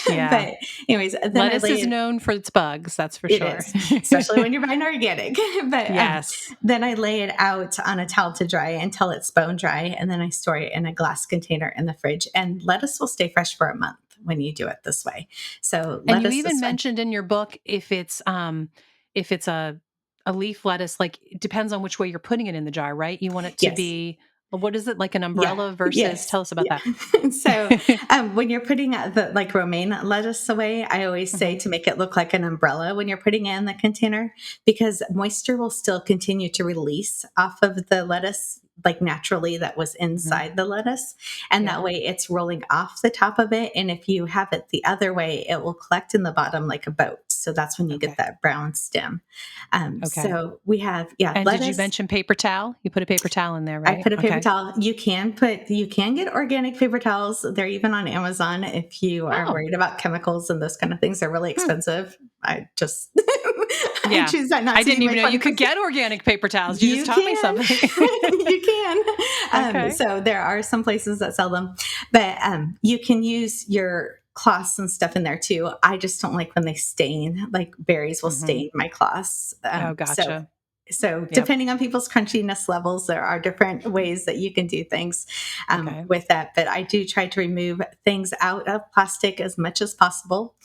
S1: Yeah.
S2: But anyways, then I
S1: Lettuce
S2: lay
S1: is
S2: it.
S1: known for its bugs, that's for
S2: It
S1: sure.
S2: is, especially when you're buying organic. But
S1: Yes.
S2: then I lay it out on a towel to dry until it's bone dry, and then I store it in a glass container in the fridge. And lettuce will stay fresh for a month when you do it this way. So
S1: And you
S2: lettuce
S1: even
S2: is fine.
S1: mentioned in your book if it's a leaf lettuce, like it depends on which way you're putting it in the jar, right? You want it to
S2: Yes.
S1: be what is it, like an
S2: Yeah.
S1: umbrella versus
S2: Yes.
S1: tell us about
S2: Yeah.
S1: that.
S2: So, when you're putting the like romaine lettuce away, I always say
S1: Mhm.
S2: to make it look like an umbrella when you're putting it in the container because moisture will still continue to release off of the lettuce like naturally that was
S1: Mhm.
S2: inside the lettuce. And
S1: Yeah.
S2: that way it's rolling off the top of it. And if you have it the other way, it will collect in the bottom like a boat. So that's when you get
S1: Okay.
S2: that brown stem.
S1: Okay.
S2: So we have, yeah,
S1: And did you
S2: lettuce.
S1: mention paper towel? You put a paper towel in there,
S2: I
S1: right?
S2: put a paper
S1: Okay.
S2: towel. You can get organic paper towels. They're even on Amazon if you are
S1: Oh.
S2: worried about chemicals and those kind of things. They're really
S1: Hmm.
S2: expensive. I just I
S1: Yeah.
S2: choose that not
S1: I
S2: to be
S1: didn't even
S2: make
S1: know
S2: fun
S1: you
S2: of
S1: could
S2: this.
S1: get organic paper towels. You just
S2: You
S1: taught me
S2: can.
S1: something.
S2: You can.
S1: Okay.
S2: So there are some places that sell them, but you can use your cloths and stuff in there too. I just don't like when they stain. Like berries will
S1: Mhm.
S2: stain my cloths.
S1: Oh,
S2: So
S1: gotcha.
S2: so,
S1: Yep.
S2: depending on people's crunchiness levels, there are different ways that you can do things
S1: Okay.
S2: with that. But I do try to remove things out of plastic as much as possible.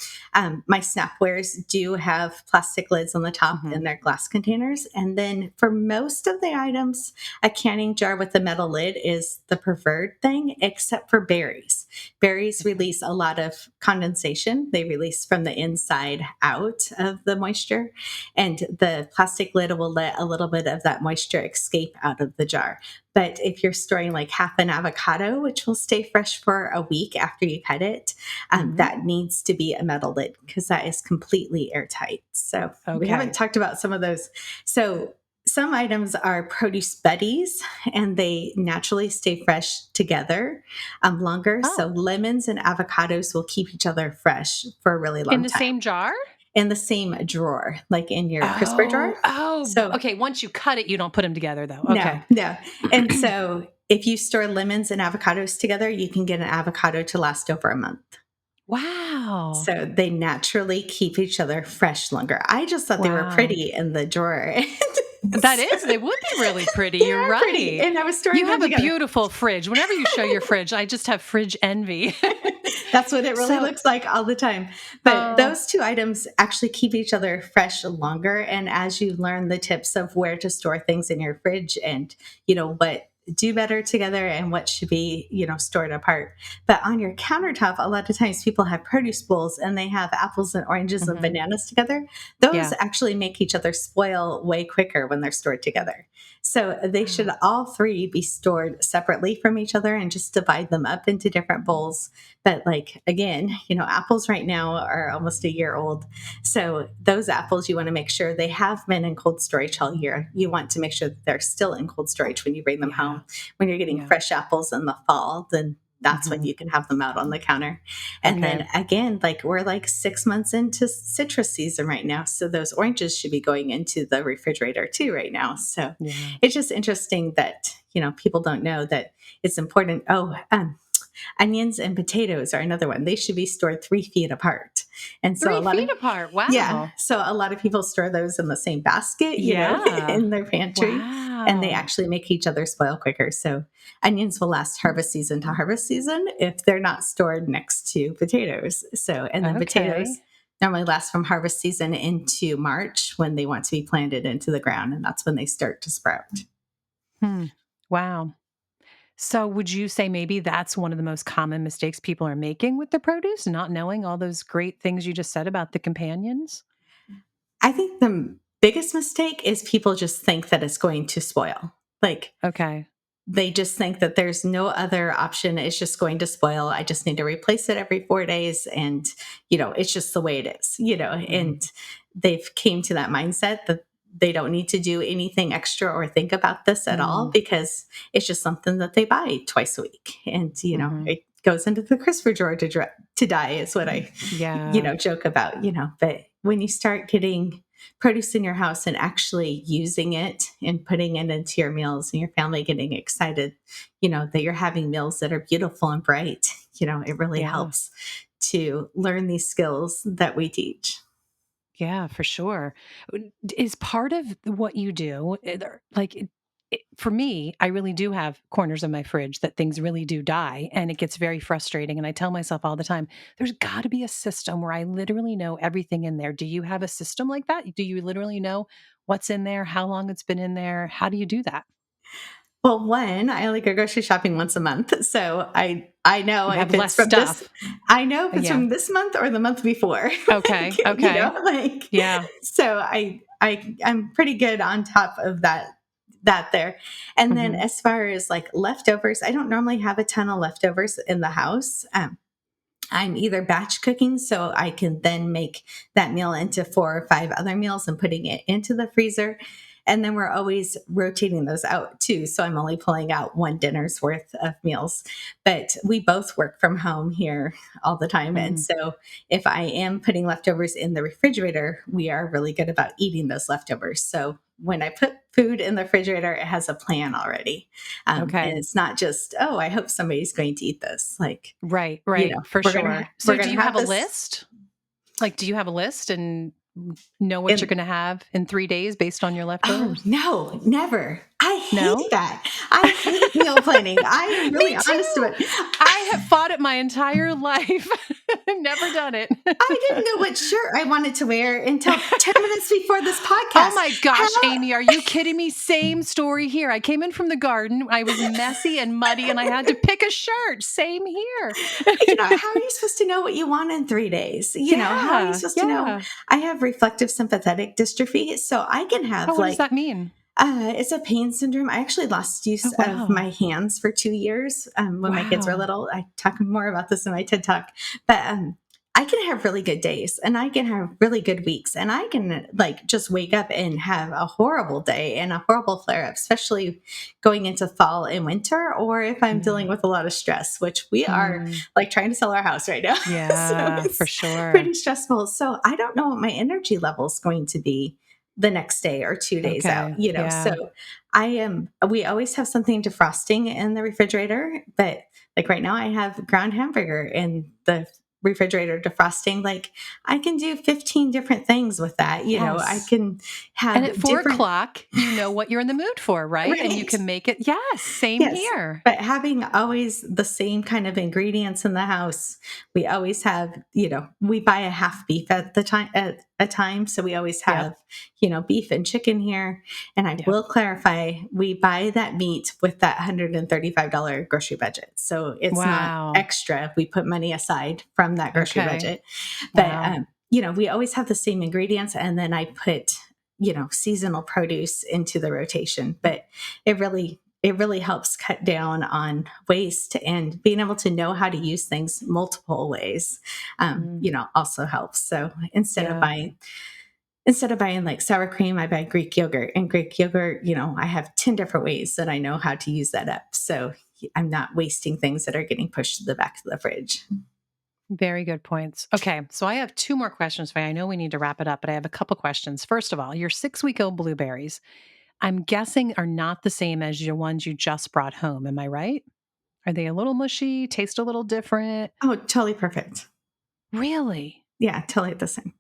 S2: My snapwares do have plastic lids on the top in
S1: Mhm.
S2: their glass containers. And then for most of the items, a canning jar with a metal lid is the preferred thing, except for berries. Berries
S1: Okay.
S2: release a lot of condensation, they release from the inside out of the moisture and the plastic lid will let a little bit of that moisture escape out of the jar. But if you're storing like half an avocado, which will stay fresh for a week after you cut it,
S1: Mhm.
S2: that needs to be a metal lid because that is completely airtight. So we haven't
S1: Okay.
S2: talked about some of those. So some items are produce buddies and they naturally stay fresh together longer. So
S1: Oh,
S2: lemons and avocados will keep each other fresh for a really
S1: in
S2: long
S1: the
S2: time
S1: same jar?
S2: in the same drawer, like in your crisper drawer.
S1: Oh,
S2: So
S1: okay, once you cut it, you don't put them together though.
S2: no,
S1: Okay.
S2: no. And so if you store lemons and avocados together, you can get an avocado to last over a month.
S1: Wow.
S2: So they naturally keep each other fresh longer. I just thought they were
S1: Wow.
S2: pretty in the drawer.
S1: That is, they would be really pretty.
S2: They
S1: You're
S2: are pretty.
S1: right.
S2: And I was
S1: You
S2: storing them
S1: have a
S2: together.
S1: beautiful fridge. Whenever you show your fridge, I just have fridge envy.
S2: That's what it really
S1: So,
S2: looks like all the time. But
S1: oh,
S2: those two items actually keep each other fresh longer. And as you learn the tips of where to store things in your fridge and, what do better together and what should be, stored apart. But on your countertop, a lot of times people have produce bowls and they have apples and oranges and
S1: mhm.
S2: bananas together. Those
S1: Yeah.
S2: actually make each other spoil way quicker when they're stored together. So they should
S1: Wow.
S2: all three be stored separately from each other and just divide them up into different bowls. But like again, apples right now are almost a year old. So those apples you want to make sure they have been in cold storage all year. You want to make sure that they're still in cold storage when you bring them
S1: Yeah.
S2: home. When you're getting
S1: Yeah.
S2: fresh apples in the fall, then that's when
S1: Mhm.
S2: you can have them out on the counter. And
S1: Okay.
S2: then again, like we're like 6 months into citrus season right now. So those oranges should be going into the refrigerator too right now. So
S1: Yeah.
S2: it's just interesting that, people don't know that it's important. Oh, onions and potatoes are another one. They should be stored 3 feet apart. And so
S1: 3 feet apart.
S2: yeah,
S1: Wow.
S2: so a lot of people store those in the same basket,
S1: Yeah.
S2: in their pantry, and they
S1: Wow.
S2: actually make each other spoil quicker. So onions will last harvest season to harvest season if they're not stored next to potatoes. So, and then potatoes
S1: Okay.
S2: normally last from harvest season into March when they want to be planted into the ground, and that's when they start to sprout.
S1: Hmm. Wow. So would you say maybe that's one of the most common mistakes people are making with the produce, not knowing all those great things you just said about the companions?
S2: I think the biggest mistake is people just think that it's going to spoil. Like
S1: Okay.
S2: they just think that there's no other option. It's just going to spoil. I just need to replace it every 4 days. And, it's just the way it is,
S1: Mhm.
S2: and they've came to that mindset that they don't need to do anything extra or think about this at all
S1: Mm.
S2: because it's just something that they buy twice a week. And,
S1: Mhm.
S2: it goes into the crisper drawer to die is what I,
S1: Yeah.
S2: joke about, but when you start getting produce in your house and actually using it and putting it into your meals and your family getting excited, that you're having meals that are beautiful and bright, it really
S1: Yeah.
S2: helps to learn these skills that we teach.
S1: Yeah, for sure. Is part of what you do, for me, I really do have corners of my fridge that things really do die, and it gets very frustrating. And I tell myself all the time, there's got to be a system where I literally know everything in there. Do you have a system like that? Do you literally know what's in there, how long it's been in there? How do you do that?
S2: Well, one, I only go grocery shopping once a month, so I know
S1: You have
S2: if it's
S1: less
S2: from this
S1: stuff.
S2: I know if it's
S1: Yeah.
S2: from this month or the month before.
S1: Okay. Okay. Yeah.
S2: So I'm pretty good on top of that there. And then
S1: Hmm.
S2: as far as like leftovers, I don't normally have a ton of leftovers in the house. I'm either batch cooking, so I can then make that meal into 4 or 5 other meals and putting it into the freezer. And then we're always rotating those out too. So I'm only pulling out one dinner's worth of meals. But we both work from home here all the time. And
S1: Hmm.
S2: so if I am putting leftovers in the refrigerator, we are really good about eating those leftovers. So when I put food in the refrigerator, it has a plan already. And
S1: Okay.
S2: it's not just, oh, I hope somebody's going to eat this. Like,
S1: Right. Right. For
S2: we're gonna
S1: sure.
S2: we're
S1: So do
S2: gonna
S1: you have
S2: have
S1: a
S2: this
S1: list? Like, do you have a list and know what you're
S2: in.
S1: gonna have in 3 days based on your
S2: Oh
S1: leftovers?
S2: no, never. I hate
S1: No?
S2: that. I hate meal planning. I am
S1: Me
S2: really honest
S1: too!
S2: about it.
S1: I have fought it my entire life. Never done it.
S2: I didn't know what shirt I wanted to wear until 10 minutes before this
S1: Oh
S2: podcast.
S1: my
S2: How
S1: gosh, Amy, are you kidding me? Same story here. I came in from the garden. I was messy and muddy, and I had to pick a shirt. Same here.
S2: how are you supposed to know what you want in 3 days? How are you
S1: Yeah,
S2: supposed to know?
S1: yeah.
S2: I have reflective sympathetic dystrophy, so I can
S1: Oh,
S2: have
S1: what does
S2: like
S1: that mean?
S2: it's a pain syndrome. I actually lost use
S1: Oh,
S2: of
S1: wow.
S2: my hands for 2 years when my kids were
S1: Wow.
S2: little. I talk more about this in my TED Talk, but I can have really good days and I can have really good weeks, and I can like just wake up and have a horrible day and a horrible flare up, especially going into fall and winter, or if I'm dealing
S1: Mm,
S2: with a lot of stress, which we are
S1: mm.
S2: like trying to sell our house right now. So
S1: Yeah, for
S2: it's
S1: sure.
S2: pretty stressful. So I don't know what my energy level is going to be the next day or 2 days out,
S1: Okay, yeah.
S2: So we always have something defrosting in the refrigerator, but like right now I have ground hamburger in the refrigerator defrosting. Like I can do 15 different things with that. I
S1: Yes.
S2: can
S1: And at
S2: have
S1: four
S2: different,
S1: o'clock, you know what you're in the mood for, right? And you
S2: right?
S1: can make it yes, same
S2: Yes.
S1: here.
S2: But having always the same kind of ingredients in the house, we always have, we buy a half beef at the time at a time. So we always
S1: Yep,
S2: have, beef and chicken here. And I
S1: yep.
S2: will clarify, we buy that meat with that $135 grocery budget. So it's not
S1: Wow.
S2: extra. We put money aside from that grocery
S1: Okay.
S2: budget. But
S1: Wow.
S2: we always have the same ingredients, and then I put, seasonal produce into the rotation. But it really helps cut down on waste, and being able to know how to use things multiple ways,
S1: Mm,
S2: also helps. So
S1: yeah.
S2: instead of buying like sour cream, I buy Greek yogurt, and Greek yogurt, I have 10 different ways that I know how to use that up. So I'm not wasting things that are getting pushed to the back of the fridge.
S1: Very good points. Okay, so I have 2 more questions for you. I know we need to wrap it up, but I have a couple questions. First of all, your 6-week-old blueberries, I'm guessing are not the same as your ones you just brought home. Am I right? Are they a little mushy, taste a little different?
S2: Oh, totally perfect.
S1: Really?
S2: Yeah, totally the same.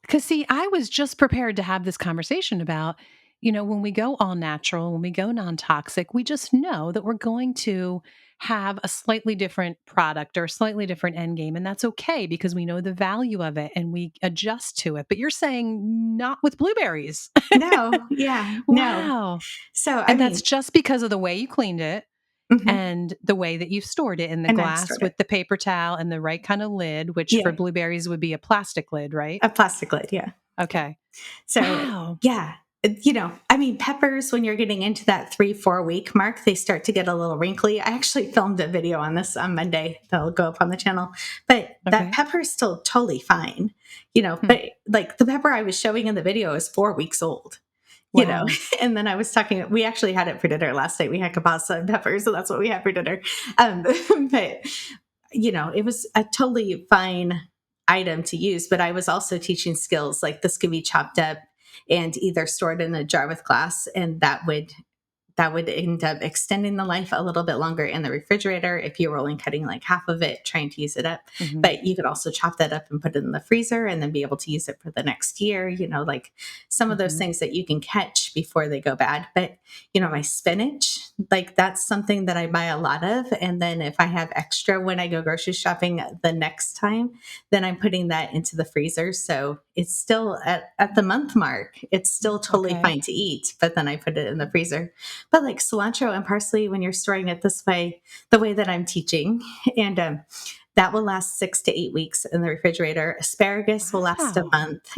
S1: Because, see, I was just prepared to have this conversation about, when we go all natural, when we go non toxic, we just know that we're going to have a slightly different product or a slightly different end game. And that's okay because we know the value of it and we adjust to it. But you're saying not with blueberries.
S2: No, yeah, no.
S1: Wow.
S2: So, I
S1: And that's
S2: mean,
S1: just because of the way you cleaned it
S2: mhm,
S1: and the way that you stored it in the
S2: and I've
S1: glass
S2: stored it.
S1: with the paper towel and the right kind of lid, which for
S2: Yeah,
S1: blueberries would be a plastic lid, right?
S2: a plastic lid. Yeah, yeah.
S1: Okay.
S2: So,
S1: Wow.
S2: yeah, I mean, peppers, when you're getting into that 3-4 week mark, they start to get a little wrinkly. I actually filmed a video on this on Monday that'll go up on the channel, but that
S1: Okay.
S2: pepper is still totally fine,
S1: Hmm.
S2: but like the pepper I was showing in the video is 4 weeks old. you know
S1: Wow.
S2: and then I was talking, we actually had it for dinner last night. We had kielbasa and peppers, so that's what we had for dinner. But it was a totally fine item to use, but I was also teaching skills like this could be chopped up and either store it in a jar with glass, and that would end up extending the life a little bit longer in the refrigerator if you were only cutting like half of it, trying to use it up.
S1: Hmm.
S2: But you could also chop that up and put it in the freezer and then be able to use it for the next year, like some of those
S1: Hmm.
S2: things that you can catch before they go bad. But, my spinach, like that's something that I buy a lot of. And then if I have extra when I go grocery shopping the next time, then I'm putting that into the freezer. So it's still at the month mark. It's still totally
S1: Okay.
S2: fine to eat, but then I put it in the freezer. But like cilantro and parsley, when you're storing it this way, the way that I'm teaching, and that will last 6 to 8 weeks in the refrigerator. Asparagus will last a
S1: Wow.
S2: month,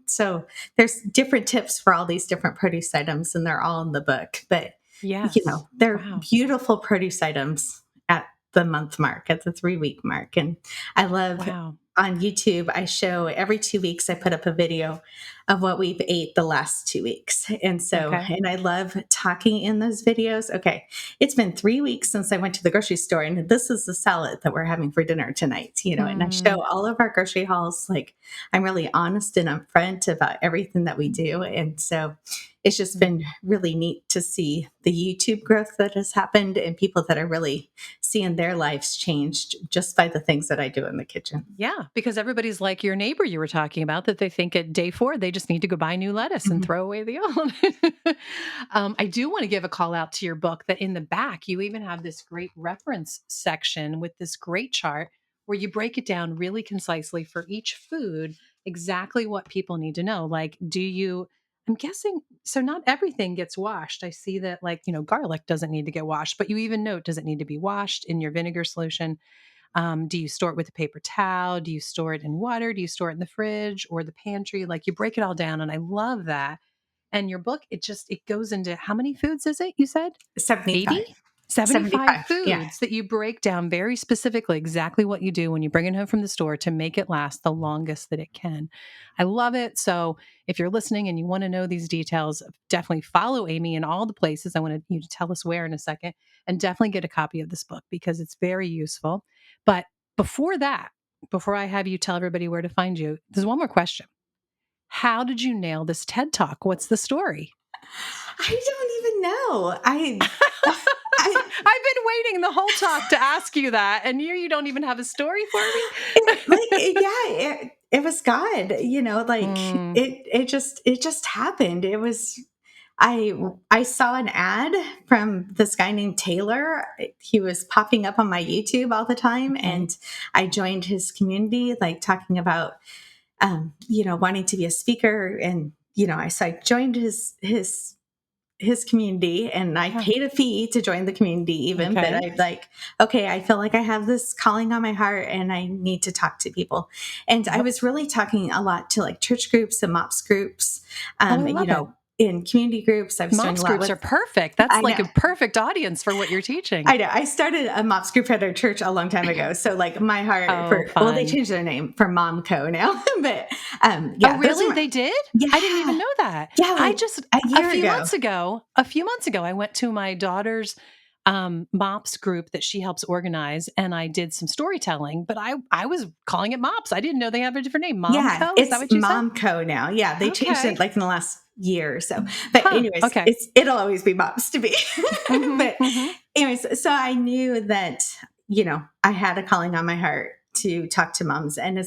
S2: So there's different tips for all these different produce items, and they're all in the book. But,
S1: Yes.
S2: they're
S1: Wow.
S2: beautiful produce items at the month mark, at the 3 week mark. And I love
S1: Wow.
S2: on YouTube, I show every 2 weeks, I put up a video of what we've ate the last 2 weeks.
S1: Okay.
S2: And I love talking in those videos. Okay, it's been 3 weeks since I went to the grocery store, and this is the salad that we're having for dinner tonight, and I
S1: Mm.
S2: show all of our grocery hauls. Like, I'm really honest and upfront about everything that we do. And so it's just been really neat to see the YouTube growth that has happened and people that are really seeing their lives changed just by the things that I do in the kitchen.
S1: Yeah, because everybody's like your neighbor you were talking about that they think at day 4 they just need to go buy new lettuce and
S2: Mhm.
S1: throw away the old. I do want to give a call out to your book that in the back you even have this great reference section with this great chart where you break it down really concisely for each food exactly what people need to know. Like, I'm guessing so not everything gets washed. I see that like, garlic doesn't need to get washed, but you even note does it need to be washed in your vinegar solution? Do you store it with a paper towel? Do you store it in water? Do you store it in the fridge or the pantry? Like you break it all down. And I love that. And your book, it goes into how many foods is it? You said 80,
S2: 75.
S1: 75
S2: 75. Yeah.
S1: foods that you break down very specifically exactly what you do when you bring it home from the store to make it last the longest that it can. I love it. So if you're listening and you want to know these details, definitely follow Amy in all the places. I want you to tell us where in a second, and definitely get a copy of this book because it's very useful. But before that, before I have you tell everybody where to find you, there's one more question. How did you nail this TED Talk? What's the story?
S2: I don't even know. I
S1: I've been waiting the whole talk to ask you that, and you don't even have a story for
S2: it was God, like
S1: me.
S2: it just happened. I saw an ad from this guy named Taylor. He was popping up on my YouTube all the time,
S1: Okay.
S2: and I joined his community, like talking about wanting to be a speaker. And I joined his community, and I
S1: Yeah.
S2: paid a fee to join the community even, but
S1: Okay.
S2: I like, okay, I feel like I have this calling on my heart and I need to talk to people. And I
S1: Yep.
S2: was really talking a lot to like church groups and MOPS groups,
S1: Oh, I love it.
S2: in community groups. I was doing a
S1: MOPS
S2: lot
S1: groups
S2: with,
S1: are perfect. That's
S2: I
S1: like
S2: know,
S1: a perfect audience for what you're teaching.
S2: I know. I started a MOPS group at our church a long time ago. So like my heart
S1: Oh,
S2: well, they
S1: fun.
S2: changed their name for Momco now, but
S1: Oh,
S2: yeah, those are
S1: really? They did? I didn't even
S2: yeah,
S1: know that.
S2: yeah,
S1: I
S2: like
S1: just
S2: a year ago.
S1: a few months ago, I went to my daughter's MOPS group that she helps organize, and I did some storytelling. But I was calling it MOPS. I didn't know they have a different name.
S2: Yeah,
S1: Momco? Is that
S2: it's
S1: what you said?
S2: Momco now. Yeah, they changed it
S1: Okay.
S2: like in the last year or so. But
S1: Huh.
S2: anyways,
S1: Okay.
S2: it'll always be Moms to me.
S1: Hmm.
S2: But
S1: Hmm.
S2: anyways, so I knew that I had a calling on my heart to talk to moms, and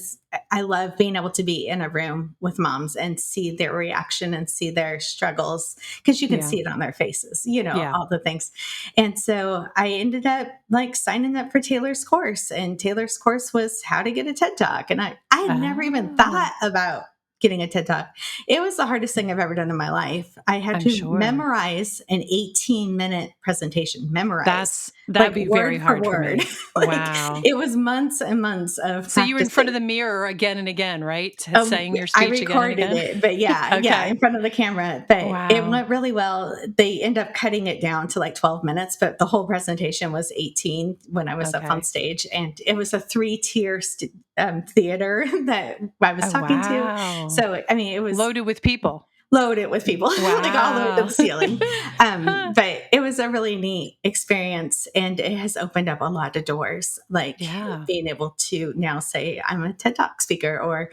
S2: I love being able to be in a room with moms and see their reaction and see their struggles, because you can
S1: Yeah.
S2: see it on their faces,
S1: Yeah.
S2: all the things. And so I ended up like signing up for Taylor's course, and Taylor's course was how to get a TED Talk. And I had never even
S1: Oh,
S2: thought about getting a TED Talk. It was the hardest thing I've ever done in my life. I had
S1: I'm
S2: to
S1: sure.
S2: memorize an 18-minute presentation, memorize
S1: That'd
S2: like
S1: be very
S2: word for
S1: hard for
S2: word.
S1: me.
S2: Like
S1: Wow.
S2: it was months and months of
S1: So you were in front of
S2: practicing.
S1: the mirror again and again, right? Saying your
S2: I
S1: speech again and
S2: recorded
S1: again?
S2: it, but yeah,
S1: Okay.
S2: in front of the camera. But it
S1: Wow.
S2: went really well. They end up cutting it down to like 12 minutes, but the whole presentation was 18 when I was up on
S1: Okay.
S2: stage. And it was a 3-tier theater that I was
S1: Oh,
S2: talking to.
S1: wow.
S2: So, I mean, it was
S1: Loaded with people.
S2: loaded with people, like all the way to
S1: Wow.
S2: the ceiling.
S1: Huh.
S2: But was a really neat experience, and it has opened up a lot of doors, like
S1: Yeah.
S2: being able to now say I'm a TED Talk speaker, or,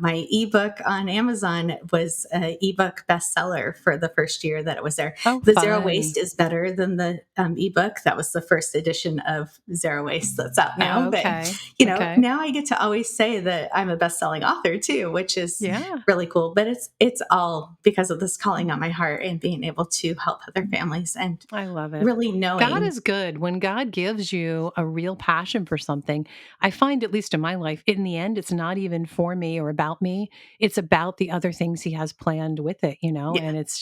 S2: my ebook on Amazon was an ebook bestseller for the first year that it was there.
S1: Oh,
S2: The Zero
S1: fun.
S2: Waste is better than the ebook. That was the first edition of Zero Waste that's out now. But,
S1: Okay. Okay.
S2: now I get to always say that I'm a best-selling author too, which is
S1: Yeah.
S2: really cool. But it's all because of this calling on my heart and being able to help other families, and
S1: I love it.
S2: really
S1: God
S2: knowing.
S1: is good. When God gives you a real passion for something, I find, at least in my life, in the end, it's not even for me or about me. It's about the other things He has planned with it,
S2: Yeah.
S1: and it's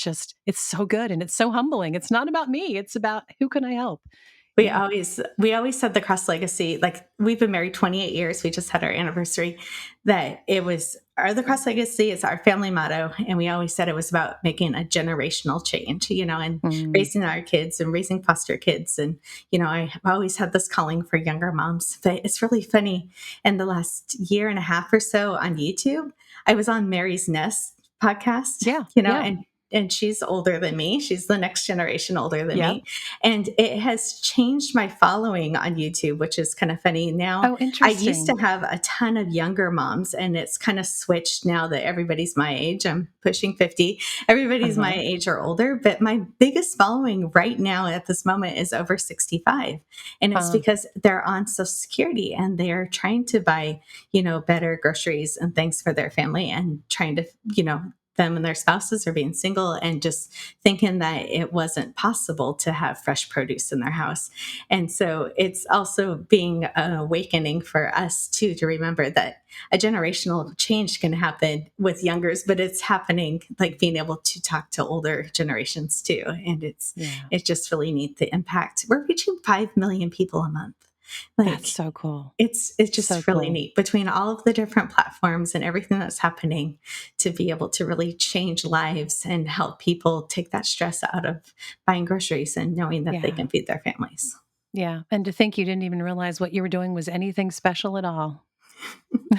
S1: so good and it's so humbling. It's not about me, it's about who can I help?
S2: We
S1: Yeah.
S2: always said the cross legacy, like we've been married 28 years. We just had our anniversary. That it was the cross legacy is our family motto. And we always said it was about making a generational change, and
S1: Mm,
S2: raising our kids and raising foster kids. And, I've always had this calling for younger moms. But it's really funny. In the last year and a half or so on YouTube, I was on Mary's Nest podcast,
S1: yeah. Yeah.
S2: and she's older than me. She's the next generation older than
S1: Yep.
S2: me. And it has changed my following on YouTube, which is kind of funny. Now,
S1: Oh,
S2: I used to
S1: interesting.
S2: have a ton of younger moms, and it's kind of switched now that everybody's my age. I'm pushing 50. Everybody's my
S1: Uh-huh.
S2: age or older. But my biggest following right now at this moment is over 65. And it's
S1: Huh.
S2: because they're on Social Security and they're trying to buy, better groceries and things for their family, and trying to, them and their spouses are being single and just thinking that it wasn't possible to have fresh produce in their house. And so it's also being an awakening for us too, to remember that a generational change can happen with youngers, but it's happening, like being able to talk to older generations too. And
S1: Yeah.
S2: it's just really neat, the impact. We're reaching 5 million people a month.
S1: That's
S2: Like,
S1: so cool.
S2: it's
S1: So
S2: just really
S1: cool.
S2: neat between all of the different platforms and everything that's happening, to be able to really change lives and help people take that stress out of buying groceries and knowing that they
S1: Yeah.
S2: can feed their families.
S1: Yeah. And to think you didn't even realize what you were doing was anything special at all.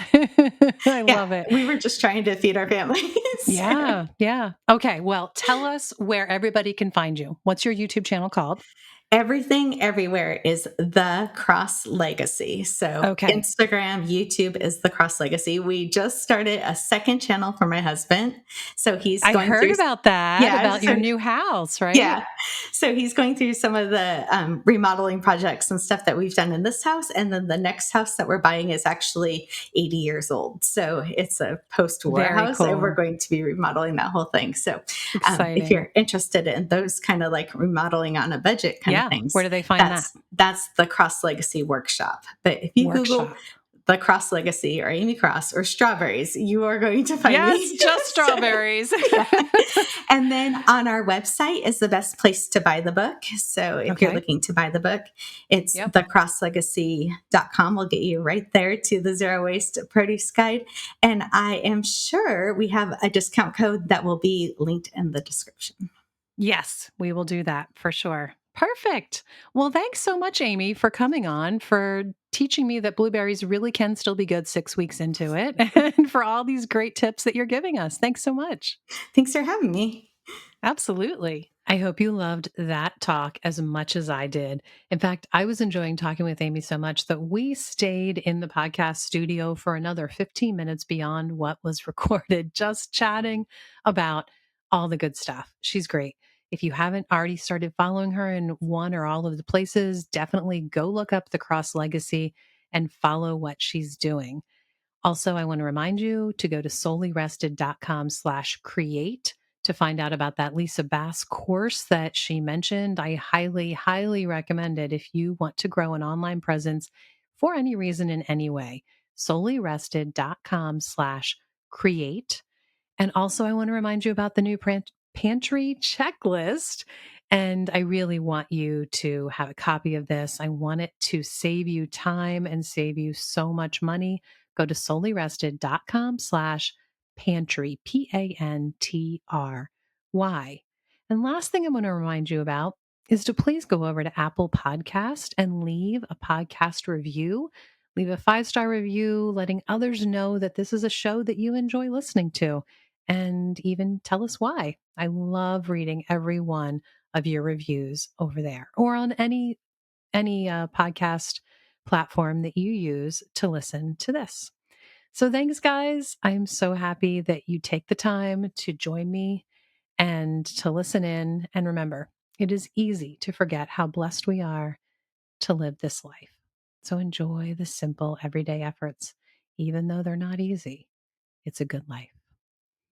S1: I
S2: Yeah,
S1: love it.
S2: we were just trying to feed our families.
S1: Yeah, yeah. Okay, well, tell us where everybody can find you. What's your YouTube channel called?
S2: Everything everywhere is the Cross Legacy. So
S1: Okay.
S2: Instagram, YouTube is the Cross Legacy. We just started a second channel for my husband. So he's
S1: I
S2: going
S1: heard
S2: through.
S1: about that,
S2: Yeah.
S1: about your new house, right?
S2: Yeah. So he's going through some of the remodeling projects and stuff that we've done in this house. And then the next house that we're buying is actually 80 years old. So it's a post war
S1: Very
S2: house, and we're
S1: cool.
S2: going to be remodeling that whole thing. So if
S1: Exciting.
S2: you're interested in those kind of like remodeling on a budget kind of
S1: Yeah. Where
S2: things,
S1: do they find that?
S2: that's the Cross Legacy Workshop. But if you Google
S1: Workshop.
S2: the Cross Legacy or Amy Cross or strawberries, you are going to find
S1: Yes,
S2: me.
S1: just
S2: So,
S1: strawberries.
S2: yeah. And then on our website is the best place to buy the book. So if you're
S1: Okay.
S2: looking to buy the book, it's
S1: Yep.
S2: thecrosslegacy.com. Will get you right there to the Zero Waste Produce Guide. And I am sure we have a discount code that will be linked in the description.
S1: Yes, we will do that for sure. Perfect. Well, thanks so much, Amy, for coming on, for teaching me that blueberries really can still be good 6 weeks into it, and for all these great tips that you're giving us. Thanks so much.
S2: Thanks for having me.
S1: Absolutely. I hope you loved that talk as much as I did. In fact, I was enjoying talking with Amy so much that we stayed in the podcast studio for another 15 minutes beyond what was recorded, just chatting about all the good stuff. She's great. If you haven't already started following her in one or all of the places, definitely go look up the Cross Legacy and follow what she's doing. Also, I want to remind you to go to soulyrested.com/create to find out about that Lisa Bass course that she mentioned. I highly, highly recommend it if you want to grow an online presence for any reason in any way. Soulyrested.com/create. And also, I want to remind you about the new pantry checklist. And I really want you to have a copy of this. I want it to save you time and save you so much money. Go to soulyrested.com/pantry, PANTRY. And last thing I want to remind you about is to please go over to Apple Podcast and leave a podcast review. Leave a 5-star review, letting others know that this is a show that you enjoy listening to, and even tell us why. I love reading every one of your reviews over there or on any podcast platform that you use to listen to this. So thanks, guys. I'm so happy that you take the time to join me and to listen in. And remember, it is easy to forget how blessed we are to live this life. So enjoy the simple everyday efforts, even though they're not easy. It's a good life.